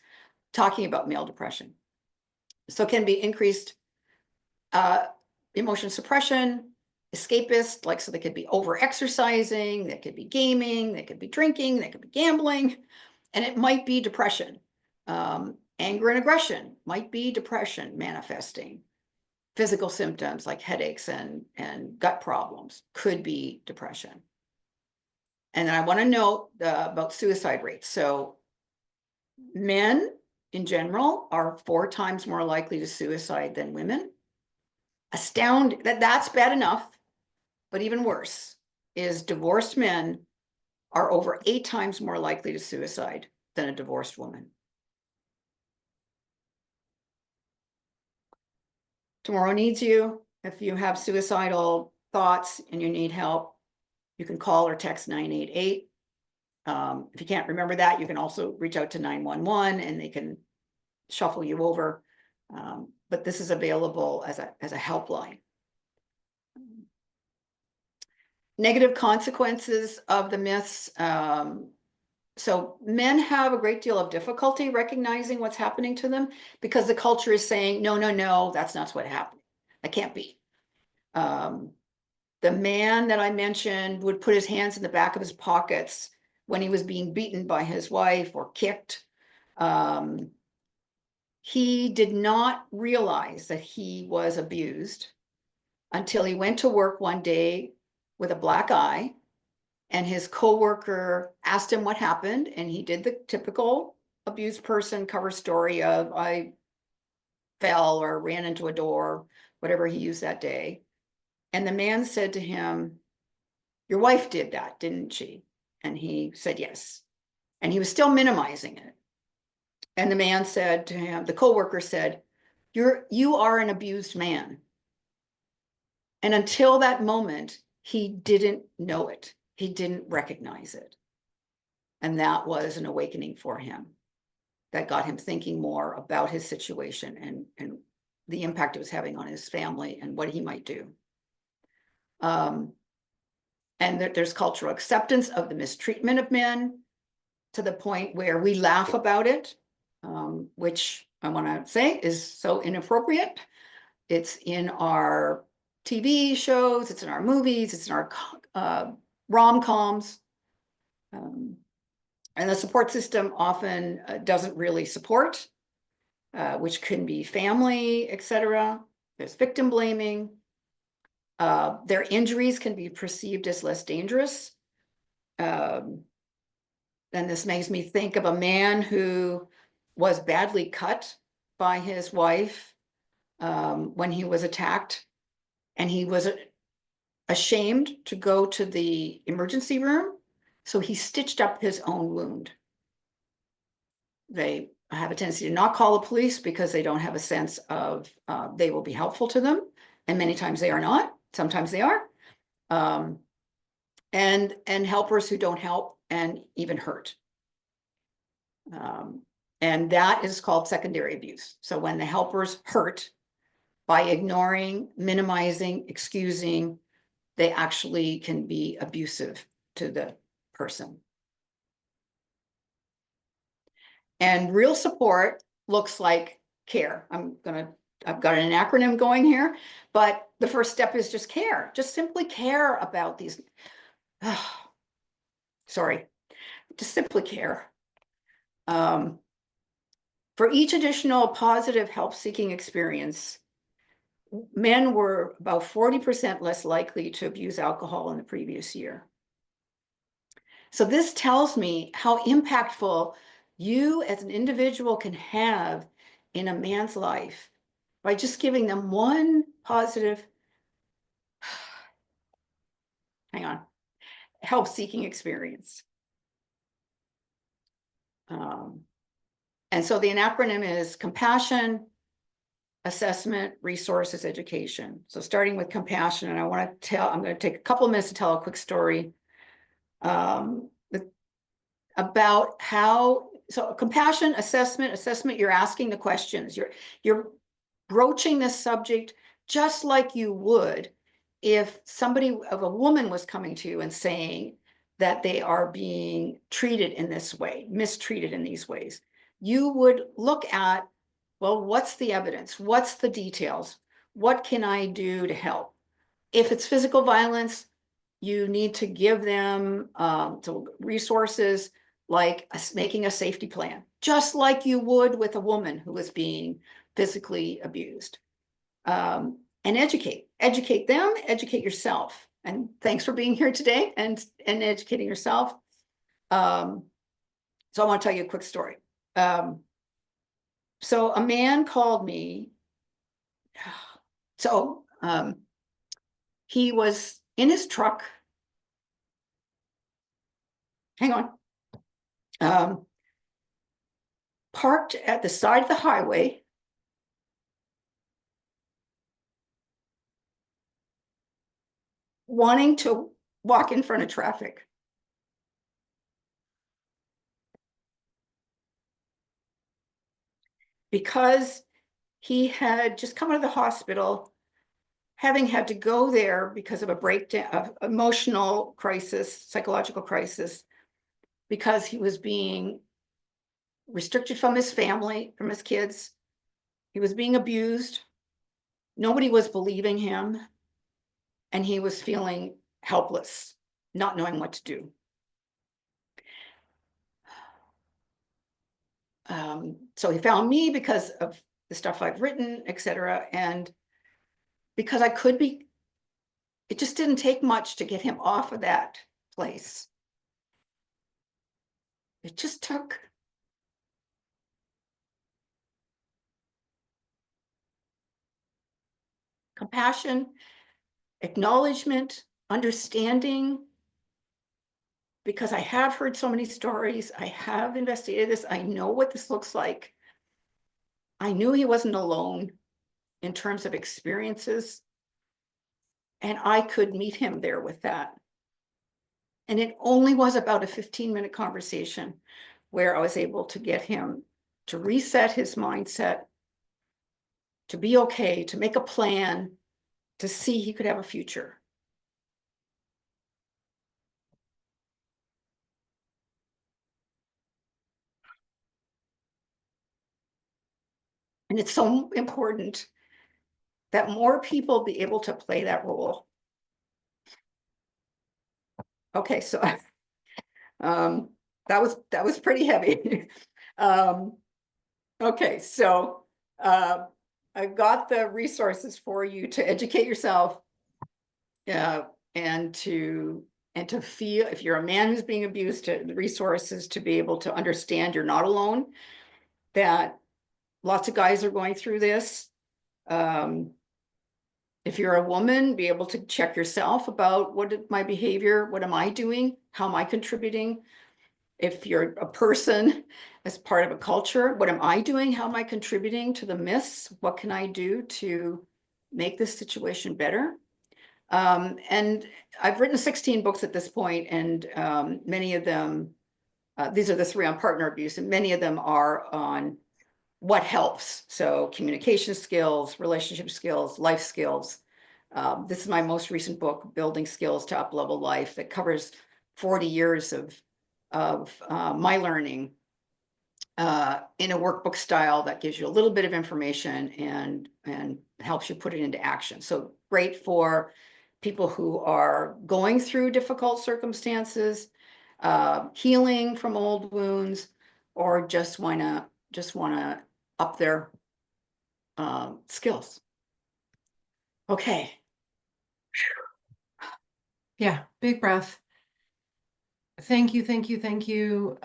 talking about male depression. So it can be increased emotion suppression, escapist, like, so they could be over exercising, they could be gaming, they could be drinking, they could be gambling, and it might be depression. Anger and aggression might be depression manifesting. Physical symptoms like headaches and gut problems could be depression. And then I want to note about suicide rates. So men in general are 4 times more likely to suicide than women. Astounding, that's bad enough, but even worse is divorced men are over 8 times more likely to suicide than a divorced woman. Tomorrow needs you. If you have suicidal thoughts and you need help, you can call or text 988. If you can't remember that, you can also reach out to 911 and they can shuffle you over. But this is available as a helpline. Negative consequences of the myths. So men have a great deal of difficulty recognizing what's happening to them because the culture is saying, no, no, no, that's not what happened. That can't be. The man that I mentioned would put his hands in the back of his pockets when he was being beaten by his wife or kicked. He did not realize that he was abused until he went to work one day with a black eye. And his coworker asked him what happened, and he did the typical abused person cover story of I fell or ran into a door, whatever he used that day. And the man said to him, "Your wife did that, didn't she?" And he said, "Yes." And he was still minimizing it. And the man said to him, the coworker said, you are an abused man." And until that moment, he didn't know it. He didn't recognize it. And that was an awakening for him that got him thinking more about his situation and the impact it was having on his family and what he might do. And there's cultural acceptance of the mistreatment of men to the point where we laugh about it, which I want to say is so inappropriate. It's in our TV shows, it's in our movies, it's in our rom-coms. And the support system often doesn't really support, which can be family, etc. There's victim blaming. Their injuries can be perceived as less dangerous. And this makes me think of a man who was badly cut by his wife when he was attacked, and he was ashamed to go to the emergency room, so he stitched up his own wound. They have a tendency to not call the police because they don't have a sense of they will be helpful to them, and many times they are not. Sometimes they are. And helpers who don't help and even hurt. And that is called secondary abuse. So when the helpers hurt by ignoring, minimizing, excusing, they actually can be abusive to the person. And real support looks like care. I've got an acronym going here, but the first step is just care. Just simply care about these. Sorry, just simply care. For each additional positive help-seeking experience, men were about 40% less likely to abuse alcohol in the previous year. So this tells me how impactful you as an individual can have in a man's life by just giving them one positive, hang on, help-seeking experience. And so the acronym is compassion, assessment, resources, education. So starting with compassion, and I'm going to take a couple of minutes to tell a quick story about how, so compassion, assessment, you're asking the questions, you're broaching this subject just like you would if somebody of a woman was coming to you and saying that they are being treated in this way, mistreated in these ways. You would look at, well, what's the evidence? What's the details? What can I do to help? If it's physical violence, you need to give them resources like making a safety plan, just like you would with a woman who is being physically abused. And educate them, educate yourself. And thanks for being here today and educating yourself. So I want to tell you a quick story. So a man called me. So he was in his truck. Hang on. Parked at the side of the highway. Wanting to walk in front of traffic. Because he had just come out of the hospital, having had to go there because of a breakdown of emotional crisis, psychological crisis, because he was being restricted from his family, from his kids. He was being abused. Nobody was believing him. And he was feeling helpless, not knowing what to do. So he found me because of the stuff I've written, etc. And because it just didn't take much to get him off of that place. It just took compassion, acknowledgement, understanding, because I have heard so many stories. I have investigated this. I know what this looks like. I knew he wasn't alone in terms of experiences, and I could meet him there with that. And it only was about a 15-minute conversation where I was able to get him to reset his mindset, to be okay, to make a plan, to see he could have a future. And it's so important that more people be able to play that role. Okay, so that was pretty heavy. Okay, so I've got the resources for you to educate yourself, and to feel, if you're a man who's being abused, the resources to be able to understand you're not alone, that lots of guys are going through this. If you're a woman, be able to check yourself about what is my behavior, what am I doing, how am I contributing? If you're a person as part of a culture, what am I doing? How am I contributing to the myths? What can I do to make this situation better? And I've written 16 books at this point, and many of them these are the three on partner abuse, and many of them are on what helps. So communication skills, relationship skills, life skills. This is my most recent book, Building Skills to Up-Level Life, that covers 40 years of my learning in a workbook style that gives you a little bit of information and helps you put it into action. So great for people who are going through difficult circumstances, healing from old wounds, or just wanna up their skills. Okay. Yeah, big breath. Thank you, thank you, thank you.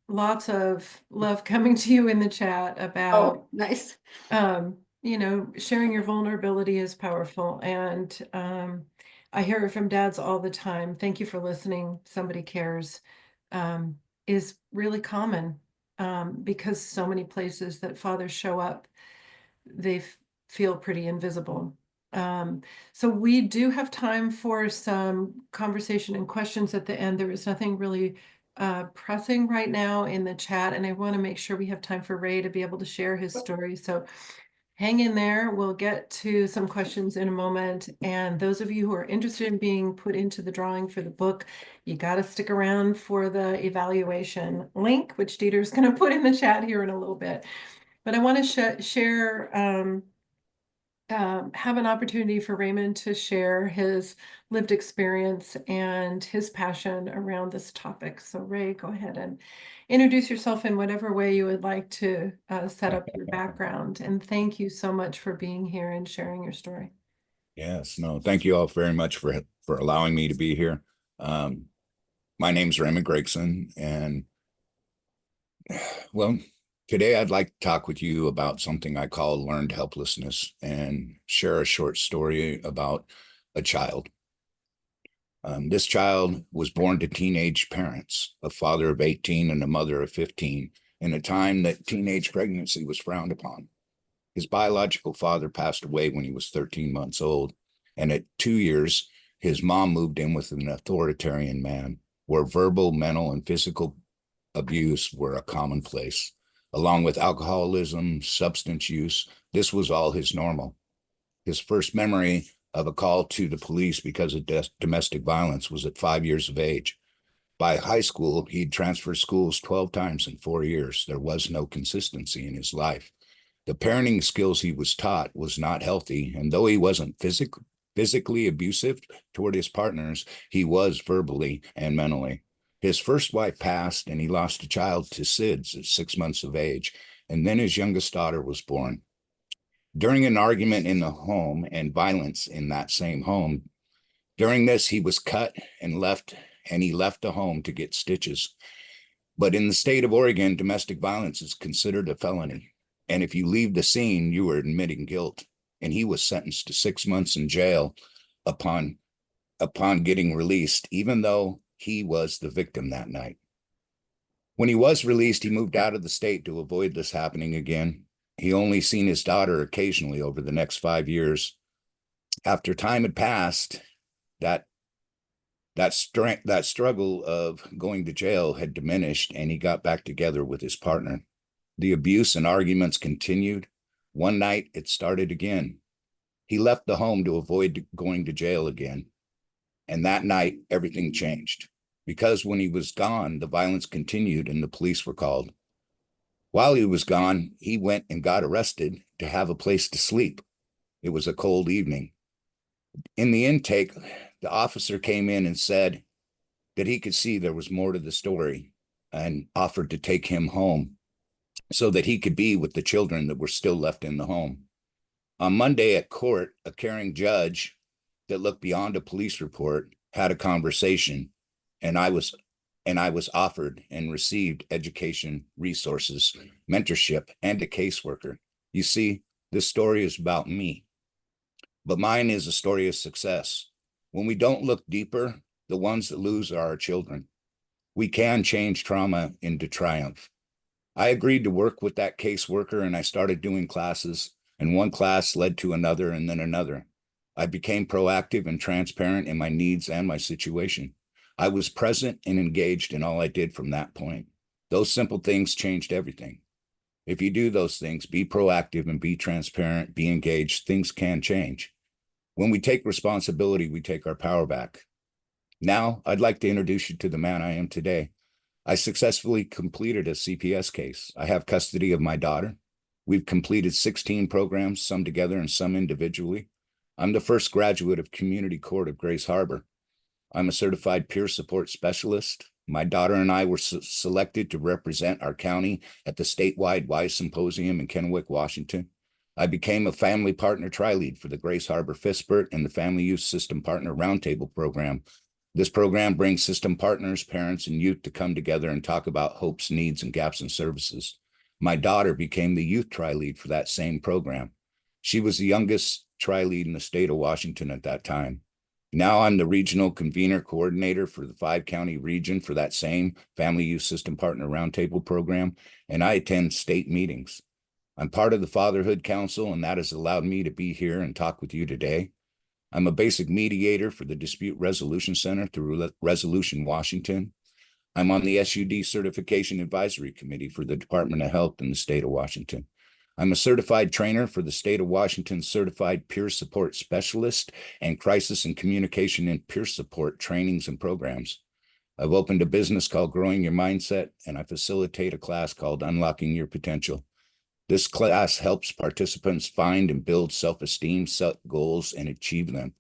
Lots of love coming to you in the chat about, Oh, nice. sharing your vulnerability is powerful. And I hear it from dads all the time. Thank you for listening. Somebody cares, is really common, because so many places that fathers show up, they feel pretty invisible. So we do have time for some conversation and questions at the end. There is nothing really pressing right now in the chat, and I want to make sure we have time for Ray to be able to share his story. So hang in there. We'll get to some questions in a moment. And those of you who are interested in being put into the drawing for the book, you got to stick around for the evaluation link, which Dieter's going to put in the chat here in a little bit. But I want to share, have an opportunity for Raymond to share his lived experience and his passion around this topic. So Ray, go ahead and introduce yourself in whatever way you would like to set up your background. And thank you so much for being here and sharing your story. Yes, no, thank you all very much for allowing me to be here. My name's Raymond Gregson, and well, today I'd like to talk with you about something I call learned helplessness and share a short story about a child. This child was born to teenage parents, a father of 18 and a mother of 15, in a time that teenage pregnancy was frowned upon. His biological father passed away when he was 13 months old, and at 2 years, his mom moved in with an authoritarian man, where verbal, mental, and physical abuse were a commonplace. Along with alcoholism, substance use, this was all his normal. His first memory of a call to the police because of domestic violence was at 5 years of age. By high school, he'd transferred schools 12 times in 4 years. There was no consistency in his life. The parenting skills he was taught was not healthy, and though he wasn't physically abusive toward his partners, he was verbally and mentally. His first wife passed, and he lost a child to SIDS at 6 months of age, and then his youngest daughter was born. During an argument in the home and violence in that same home, during this, he was cut and he left the home to get stitches. But in the state of Oregon, domestic violence is considered a felony. And if you leave the scene, you are admitting guilt. And he was sentenced to 6 months in jail upon getting released, even though he was the victim that night. When he was released, he moved out of the state to avoid this happening again. He only seen his daughter occasionally over the next 5 years. After time had passed, that struggle of going to jail had diminished, and he got back together with his partner. The abuse and arguments continued. One night, it started again. He left the home to avoid going to jail again. And that night, everything changed. Because when he was gone, the violence continued and the police were called. While he was gone, he went and got arrested to have a place to sleep. It was a cold evening. In the intake, the officer came in and said that he could see there was more to the story and offered to take him home so that he could be with the children that were still left in the home. On Monday at court, a caring judge that looked beyond a police report had a conversation, and I was offered and received education, resources, mentorship, and a caseworker. You see, this story is about me, but mine is a story of success. When we don't look deeper, the ones that lose are our children. We can change trauma into triumph. I agreed to work with that caseworker, and I started doing classes, and one class led to another and then another. I became proactive and transparent in my needs and my situation. I was present and engaged in all I did from that point. Those simple things changed everything. If you do those things, be proactive and be transparent, be engaged, things can change. When we take responsibility, we take our power back. Now, I'd like to introduce you to the man I am today. I successfully completed a CPS case. I have custody of my daughter. We've completed 16 programs, some together and some individually. I'm the first graduate of Community Court of Grace Harbor. I'm a certified peer support specialist. My daughter and I were selected to represent our county at the statewide WISE Symposium in Kennewick, Washington. I became a family partner tri-lead for the Grace Harbor FISPERT and the Family Youth System Partner Roundtable program. This program brings system partners, parents, and youth to come together and talk about hopes, needs, and gaps in services. My daughter became the youth tri-lead for that same program. She was the youngest tri-lead in the state of Washington at that time. Now I'm the regional convener coordinator for the 5-county region for that same Family Youth System Partner Roundtable program, and I attend state meetings. I'm part of the Fatherhood Council, and that has allowed me to be here and talk with you today. I'm a basic mediator for the Dispute Resolution Center through Resolution Washington. I'm on the SUD Certification Advisory Committee for the Department of Health in the state of Washington. I'm a certified trainer for the state of Washington Certified Peer Support Specialist and Crisis and Communication and Peer Support trainings and programs. I've opened a business called Growing Your Mindset, and I facilitate a class called Unlocking Your Potential. This class helps participants find and build self-esteem, set goals, and achieve them.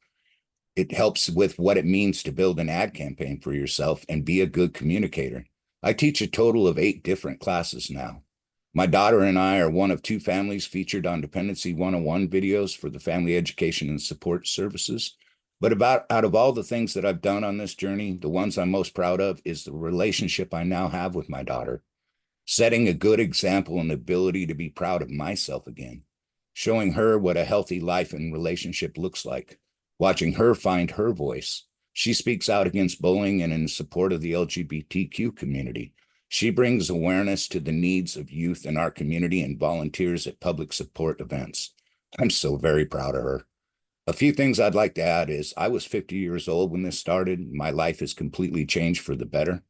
It helps with what it means to build an ad campaign for yourself and be a good communicator. I teach a total of 8 different classes now. My daughter and I are one of 2 families featured on Dependency 101 videos for the Family Education and Support Services. But out of all the things that I've done on this journey, the ones I'm most proud of is the relationship I now have with my daughter. Setting a good example and the ability to be proud of myself again. Showing her what a healthy life and relationship looks like. Watching her find her voice. She speaks out against bullying and in support of the LGBTQ community. She brings awareness to the needs of youth in our community and volunteers at public support events. I'm so very proud of her. A few things I'd like to add is I was 50 years old when this started. My life has completely changed for the better.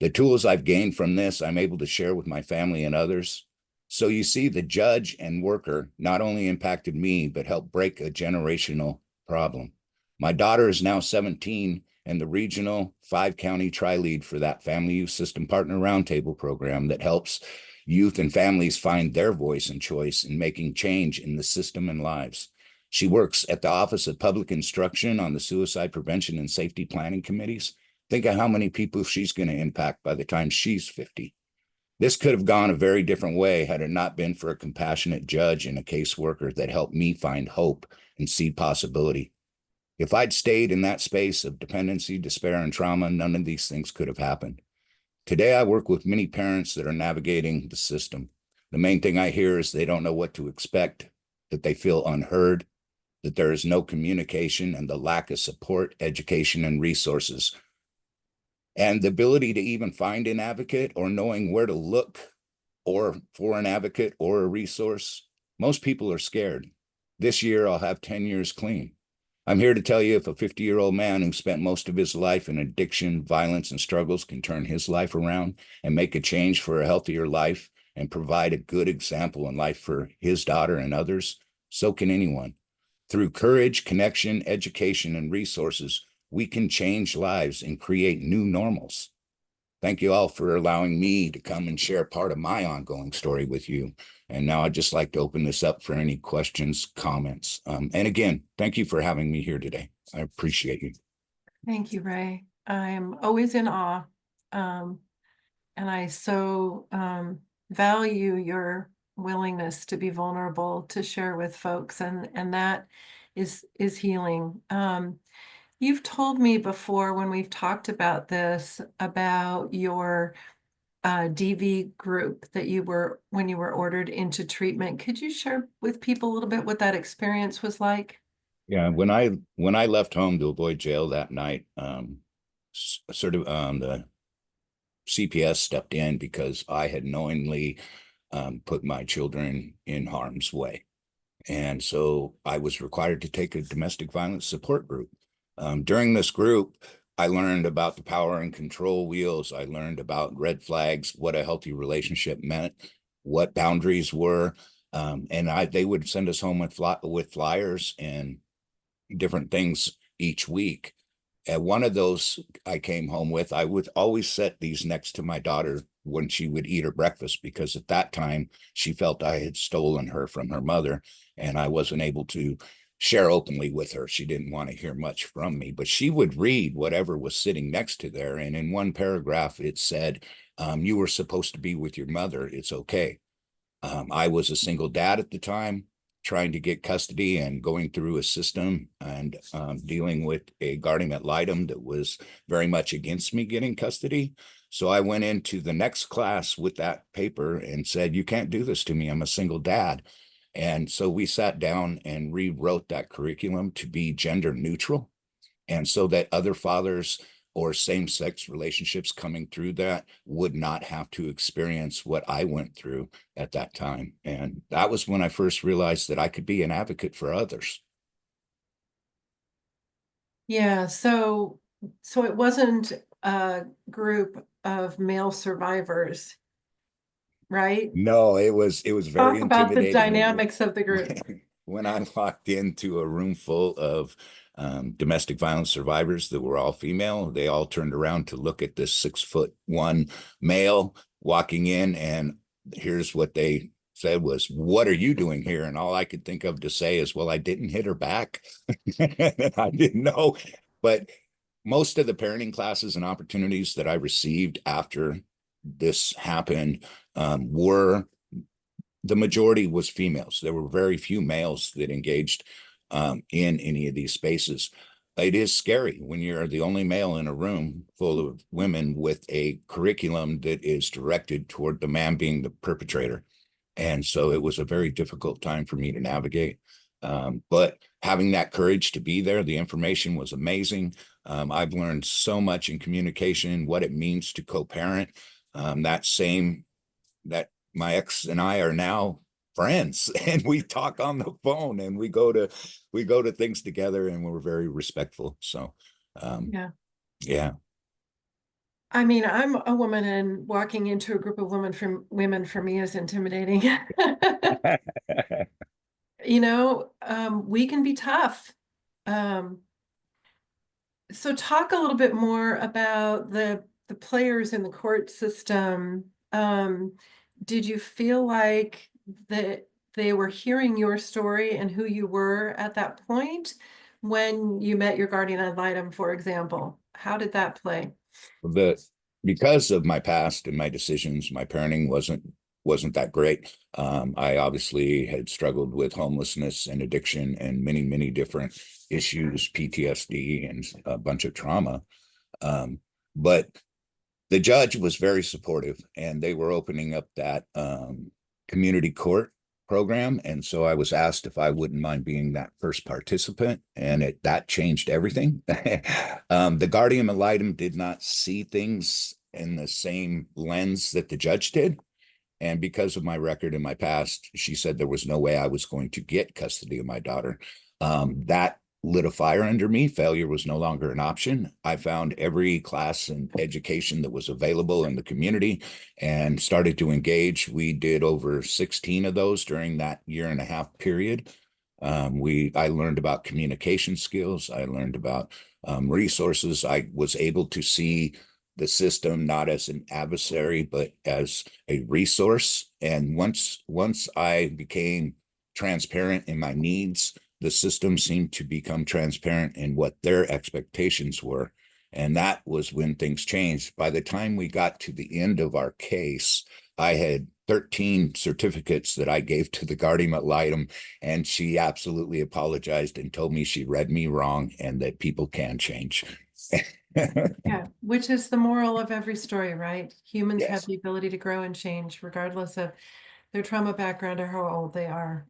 The tools I've gained from this, I'm able to share with my family and others. So you see, the judge and worker not only impacted me, but helped break a generational problem. My daughter is now 17 and the regional 5-county tri-lead for that Family Youth System Partner Roundtable program that helps youth and families find their voice and choice in making change in the system and lives. She works at the Office of Public Instruction on the Suicide Prevention and Safety Planning Committees. Think of how many people she's going to impact by the time she's 50. This could have gone a very different way had it not been for a compassionate judge and a caseworker that helped me find hope and see possibility. If I'd stayed in that space of dependency, despair, and trauma, none of these things could have happened. Today, I work with many parents that are navigating the system. The main thing I hear is they don't know what to expect, that they feel unheard, that there is no communication, and the lack of support, education, and resources. And the ability to even find an advocate or knowing where to look or for an advocate or a resource. Most people are scared. This year, I'll have 10 years clean. I'm here to tell you if a 50-year-old man who spent most of his life in addiction, violence, and struggles can turn his life around and make a change for a healthier life and provide a good example in life for his daughter and others, so can anyone. Through courage, connection, education, and resources, we can change lives and create new normals. Thank you all for allowing me to come and share part of my ongoing story with you. And now I'd just like to open this up for any questions, comments. And again, thank you for having me here today. I appreciate you. Thank you, Ray. I'm always in awe. And I so value your willingness to be vulnerable, to share with folks, and that is healing. You've told me before when we've talked about this, about your DV group that you were, when you were ordered into treatment. Could you share with people a little bit what that experience was like? Yeah, when I left home to avoid jail that night, the CPS stepped in because I had knowingly put my children in harm's way. And so I was required to take a domestic violence support group. During this group, I learned about the power and control wheels. I learned about red flags, what a healthy relationship meant, what boundaries were. And they would send us home with flyers and different things each week. And one of those I came home with, I would always set these next to my daughter when she would eat her breakfast, because at that time she felt I had stolen her from her mother and I wasn't able to share openly with her. She didn't want to hear much from me, but she would read whatever was sitting next to there. And in one paragraph, it said, you were supposed to be with your mother. It's okay. I was a single dad at the time, trying to get custody and going through a system and dealing with a guardian ad litem that was very much against me getting custody. So I went into the next class with that paper and said, you can't do this to me. I'm a single dad. And so we sat down and rewrote that curriculum to be gender neutral, and so that other fathers or same-sex relationships coming through that would not have to experience what I went through at that time. And that was when I first realized that I could be an advocate for others. Yeah, so it wasn't a group of male survivors, right? No, it was very Talk about the intimidating dynamics of the group. when I walked into a room full of domestic violence survivors that were all female. They all turned around to look at this 6'1" male walking in, and here's what they said was, "What are you doing here?" And all I could think of to say is, "Well, I didn't hit her back." I didn't know, but most of the parenting classes and opportunities that I received after this happened were the majority was females. There were very few males that engaged in any of these spaces. It is scary when you're the only male in a room full of women with a curriculum that is directed toward the man being the perpetrator. And so it was a very difficult time for me to navigate. But having that courage to be there, the information was amazing. I've learned so much in communication, what it means to co-parent. That my ex and I are now friends, and we talk on the phone, and we go to things together, and we're very respectful. So Yeah. yeah. I mean, I'm a woman, and walking into a group of women for me is intimidating. We can be tough. Um, so talk a little bit more about the players in the court system. Did you feel like that they were hearing your story and who you were at that point when you met your guardian ad litem, for example? How did that play? the Because of my past and my decisions, my parenting wasn't that great. I obviously had struggled with homelessness and addiction and many different issues, PTSD and a bunch of trauma. Um, but the judge was very supportive, and they were opening up that community court program. And so I was asked if I wouldn't mind being that first participant, and that changed everything. The guardian ad litem did not see things in the same lens that the judge did. And because of my record in my past, she said there was no way I was going to get custody of my daughter. That lit a fire under me. Failure was no longer an option. I found every class and education that was available in the community and started to engage. We did over 16 of those during that year and a half period. I learned about communication skills. I learned about resources. I was able to see the system not as an adversary, but as a resource. And once I became transparent in my needs, the system seemed to become transparent in what their expectations were. And that was when things changed. By the time we got to the end of our case, I had 13 certificates that I gave to the guardian ad litem, and she absolutely apologized and told me she read me wrong and that people can change. Yeah, which is the moral of every story, right? Humans have Yes. the ability to grow and change regardless of their trauma background or how old they are.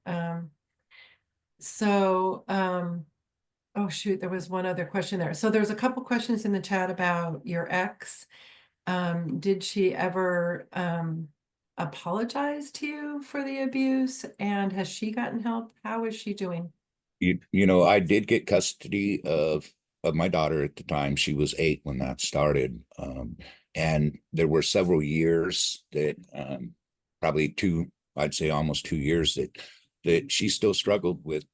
So, oh shoot, there was one other question there. So there's a couple questions in the chat about your ex. Did she ever apologize to you for the abuse? And has she gotten help? How is she doing? I did get custody of of my daughter at the time. She was 8 when that started. And there were several years that, probably I'd say almost 2 years, that she still struggled with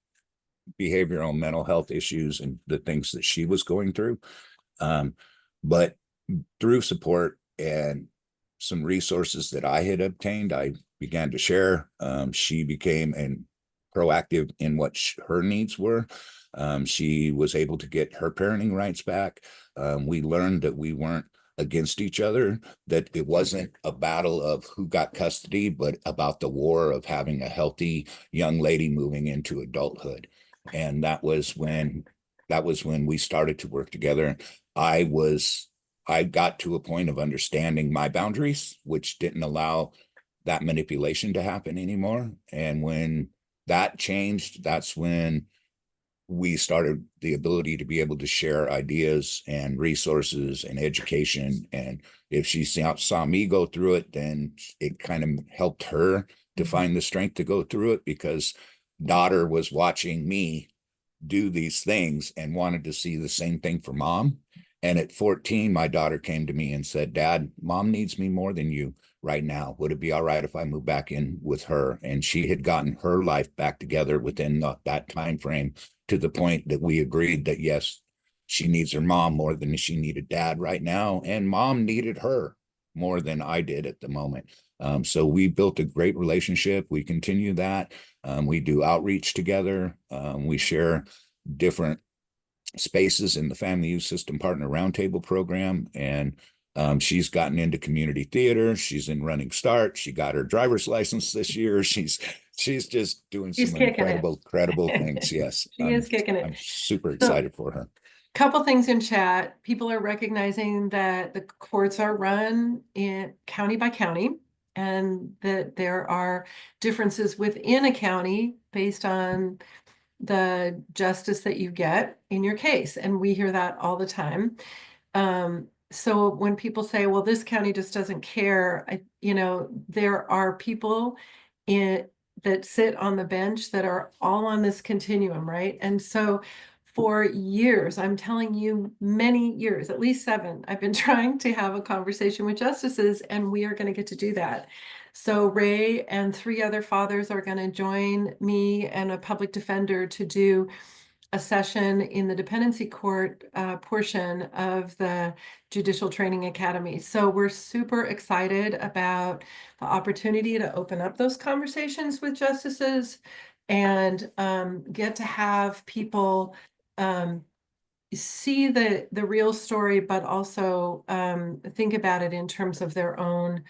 behavioral and mental health issues and the things that she was going through. But through support and some resources that I had obtained, I began to share. She became proactive in what her needs were. She was able to get her parenting rights back. We learned that we weren't against each other, that it wasn't a battle of who got custody, but about the war of having a healthy young lady moving into adulthood. And that was when we started to work together. I got to a point of understanding my boundaries, which didn't allow that manipulation to happen anymore. And when that changed, that's when we started the ability to be able to share ideas and resources and education. And if she saw me go through it, then it kind of helped her to find the strength to go through it, because daughter was watching me do these things and wanted to see the same thing for mom. And at 14, my daughter came to me and said, Dad, mom needs me more than you right now. Would it be all right if I move back in with her? And she had gotten her life back together within that time frame, to the point that we agreed that, yes, she needs her mom more than she needed dad right now. And mom needed her more than I did at the moment. So we built a great relationship. We continue that. We do outreach together. We share different spaces in the Family Youth System Partner Roundtable program. And she's gotten into community theater. She's in Running Start. She got her driver's license this year. She's just doing She's some kicking it. incredible things. Yes. She is kicking it. I'm super So, excited for her. couple things in chat. People are recognizing that the courts are run in county by county, and that there are differences within a county based on the justice that you get in your case. And we hear that all the time. So when people say, well, this county just doesn't care, there are people that sit on the bench that are all on this continuum, right? And so for years, I'm telling you, many years, at least 7, I've been trying to have a conversation with justices, and we are going to get to do that. So Ray and 3 other fathers are going to join me and a public defender to do a session in the dependency court portion of the Judicial Training Academy. So we're super excited about the opportunity to open up those conversations with justices and get to have people see the real story, but also think about it in terms of their own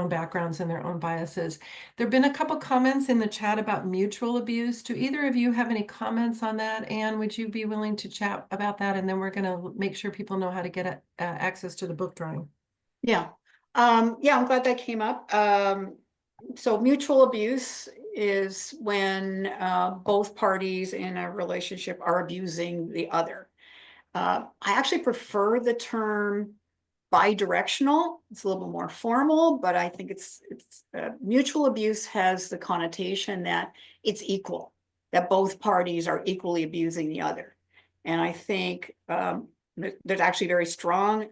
backgrounds and their own biases. There have been a couple comments in the chat about mutual abuse. Do either of you have any comments on that? Anne, would you be willing to chat about that? And then we're going to make sure people know how to get access to the book drawing. Yeah. I'm glad that came up. So mutual abuse is when both parties in a relationship are abusing the other. I actually prefer the term bidirectional. It's a little bit more formal, but I think it's mutual abuse has the connotation that it's equal, that both parties are equally abusing the other. And I think there's actually very strong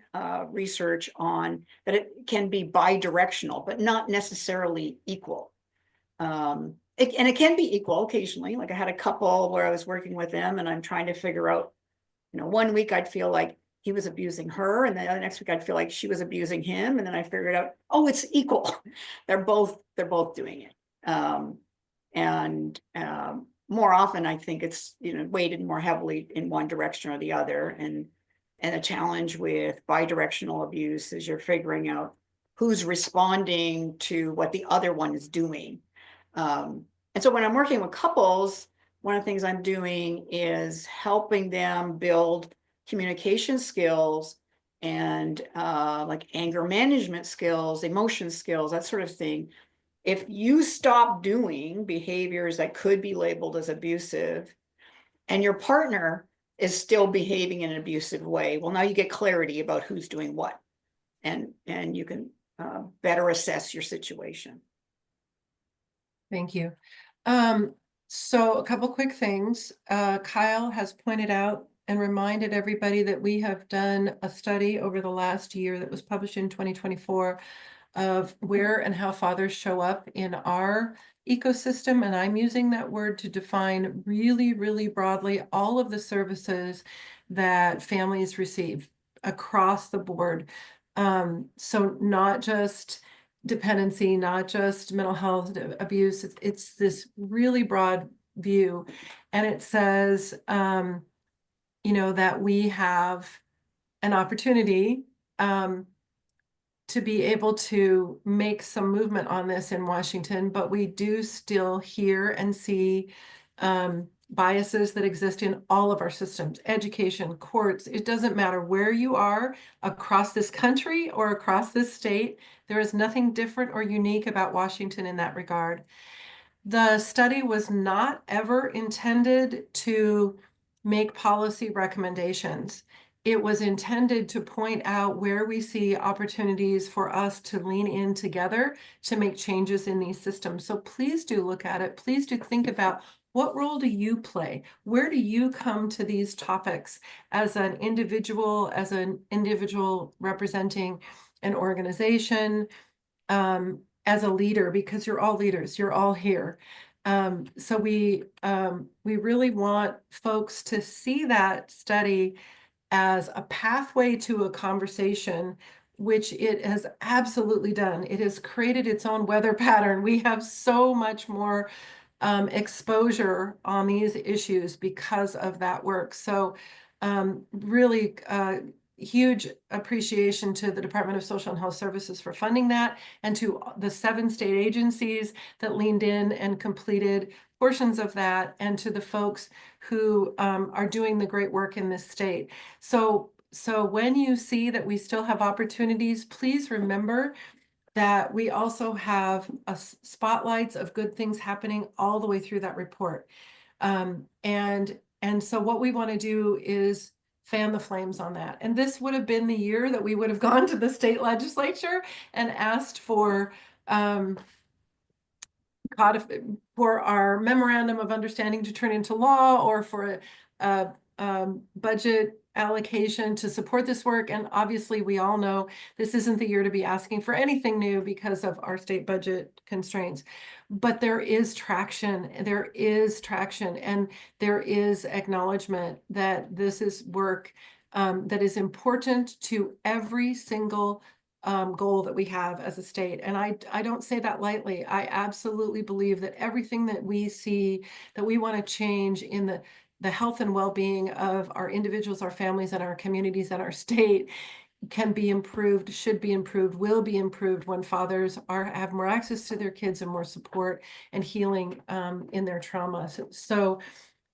research on that it can be bidirectional, but not necessarily equal. And it can be equal occasionally. Like I had a couple where I was working with them and I'm trying to figure out, one week I'd feel like he was abusing her, and then the next week I'd feel like she was abusing him, and then I figured out, oh, it's equal. They're both doing it. More often I think it's weighted more heavily in one direction or the other. And the challenge with bidirectional abuse is you're figuring out who's responding to what the other one is doing. And so when I'm working with couples, one of the things I'm doing is helping them build communication skills and like anger management skills, emotion skills, that sort of thing. If you stop doing behaviors that could be labeled as abusive and your partner is still behaving in an abusive way, well, now you get clarity about who's doing what, and you can better assess your situation. Thank you. So a couple quick things. Kyle has pointed out and reminded everybody that we have done a study over the last year that was published in 2024 of where and how fathers show up in our ecosystem. And I'm using that word to define really, really broadly all of the services that families receive across the board. So not just dependency, not just mental health abuse, it's this really broad view. And it says, that we have an opportunity to be able to make some movement on this in Washington, but we do still hear and see biases that exist in all of our systems, education, courts. It doesn't matter where you are across this country or across this state. There is nothing different or unique about Washington in that regard. The study was not ever intended to make policy recommendations. It was intended to point out where we see opportunities for us to lean in together to make changes in these systems. So please do look at it. Please do think about, what role do you play? Where do you come to these topics as an individual representing an organization, as a leader, because you're all leaders, you're all here. So we really want folks to see that study as a pathway to a conversation, which it has absolutely done. It has created its own weather pattern. We have so much more exposure on these issues because of that work. So really huge appreciation to the Department of Social and Health Services for funding that, and to the 7 state agencies that leaned in and completed portions of that, and to the folks who are doing the great work in this state. So when you see that we still have opportunities, please remember that we also have spotlights of good things happening all the way through that report. And so what we want to do is fan the flames on that. And this would have been the year that we would have gone to the state legislature and asked for for our memorandum of understanding to turn into law, or for a budget allocation to support this work. And obviously we all know this isn't the year to be asking for anything new because of our state budget constraints. But there is traction, and there is acknowledgement that this is work that is important to every single goal that we have as a state. And I don't say that lightly. I absolutely believe that everything that we see that we want to change in the health and well-being of our individuals, our families, and our communities and our state can be improved, should be improved, will be improved when fathers have more access to their kids and more support and healing in their trauma. So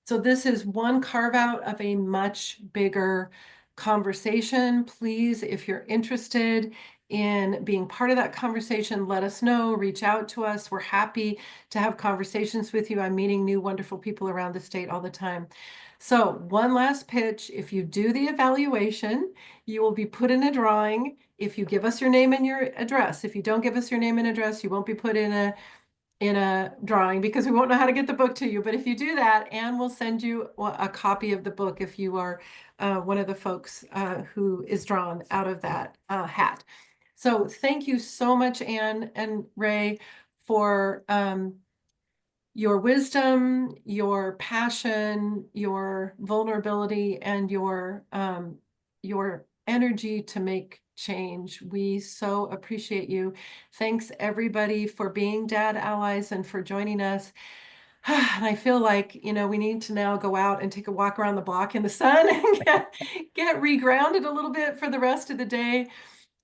this is one carve out of a much bigger conversation. Please, if you're interested in being part of that conversation, let us know, reach out to us. We're happy to have conversations with you. I'm meeting new wonderful people around the state all the time. So one last pitch: if you do the evaluation, you will be put in a drawing. If you give us your name and your address. If you don't give us your name and address, you won't be put in a drawing, because we won't know how to get the book to you. But if you do that, Anne will send you a copy of the book if you are one of the folks who is drawn out of that hat. So thank you so much, Anne and Ray, for your wisdom, your passion, your vulnerability, and your energy to make change. We so appreciate you. Thanks everybody for being dad allies and for joining us. And I feel like, we need to now go out and take a walk around the block in the sun and get regrounded a little bit for the rest of the day.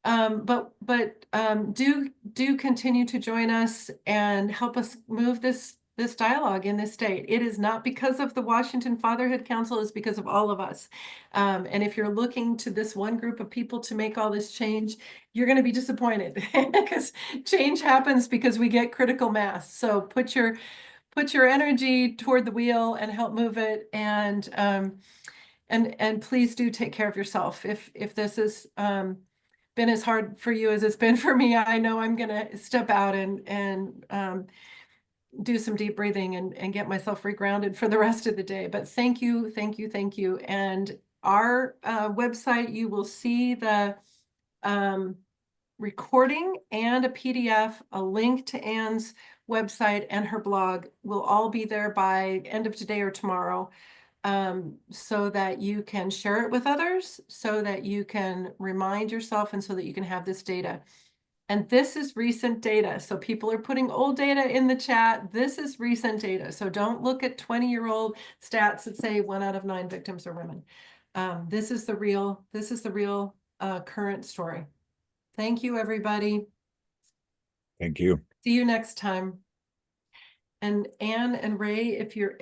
But do continue to join us and help us move this dialogue in this state. It is not because of the Washington Fatherhood Council, it's because of all of us. And if you're looking to this one group of people to make all this change, you're going to be disappointed, because change happens because we get critical mass. So put your energy toward the wheel and help move it. And please do take care of yourself. If this is been as hard for you as it's been for me, I know I'm going to step out and do some deep breathing and get myself regrounded for the rest of the day. But thank you, thank you, thank you. And our website, you will see the recording and a PDF, a link to Anne's website and her blog will all be there by end of today or tomorrow, so that you can share it with others, so that you can remind yourself, and so that you can have this data. And this is recent data. So people are putting old data in the chat. This is recent data. So don't look at 20-year-old stats that say 1 out of 9 victims are women. This is the real current story. Thank you, everybody. Thank you. See you next time. And Anne and Ray, if you're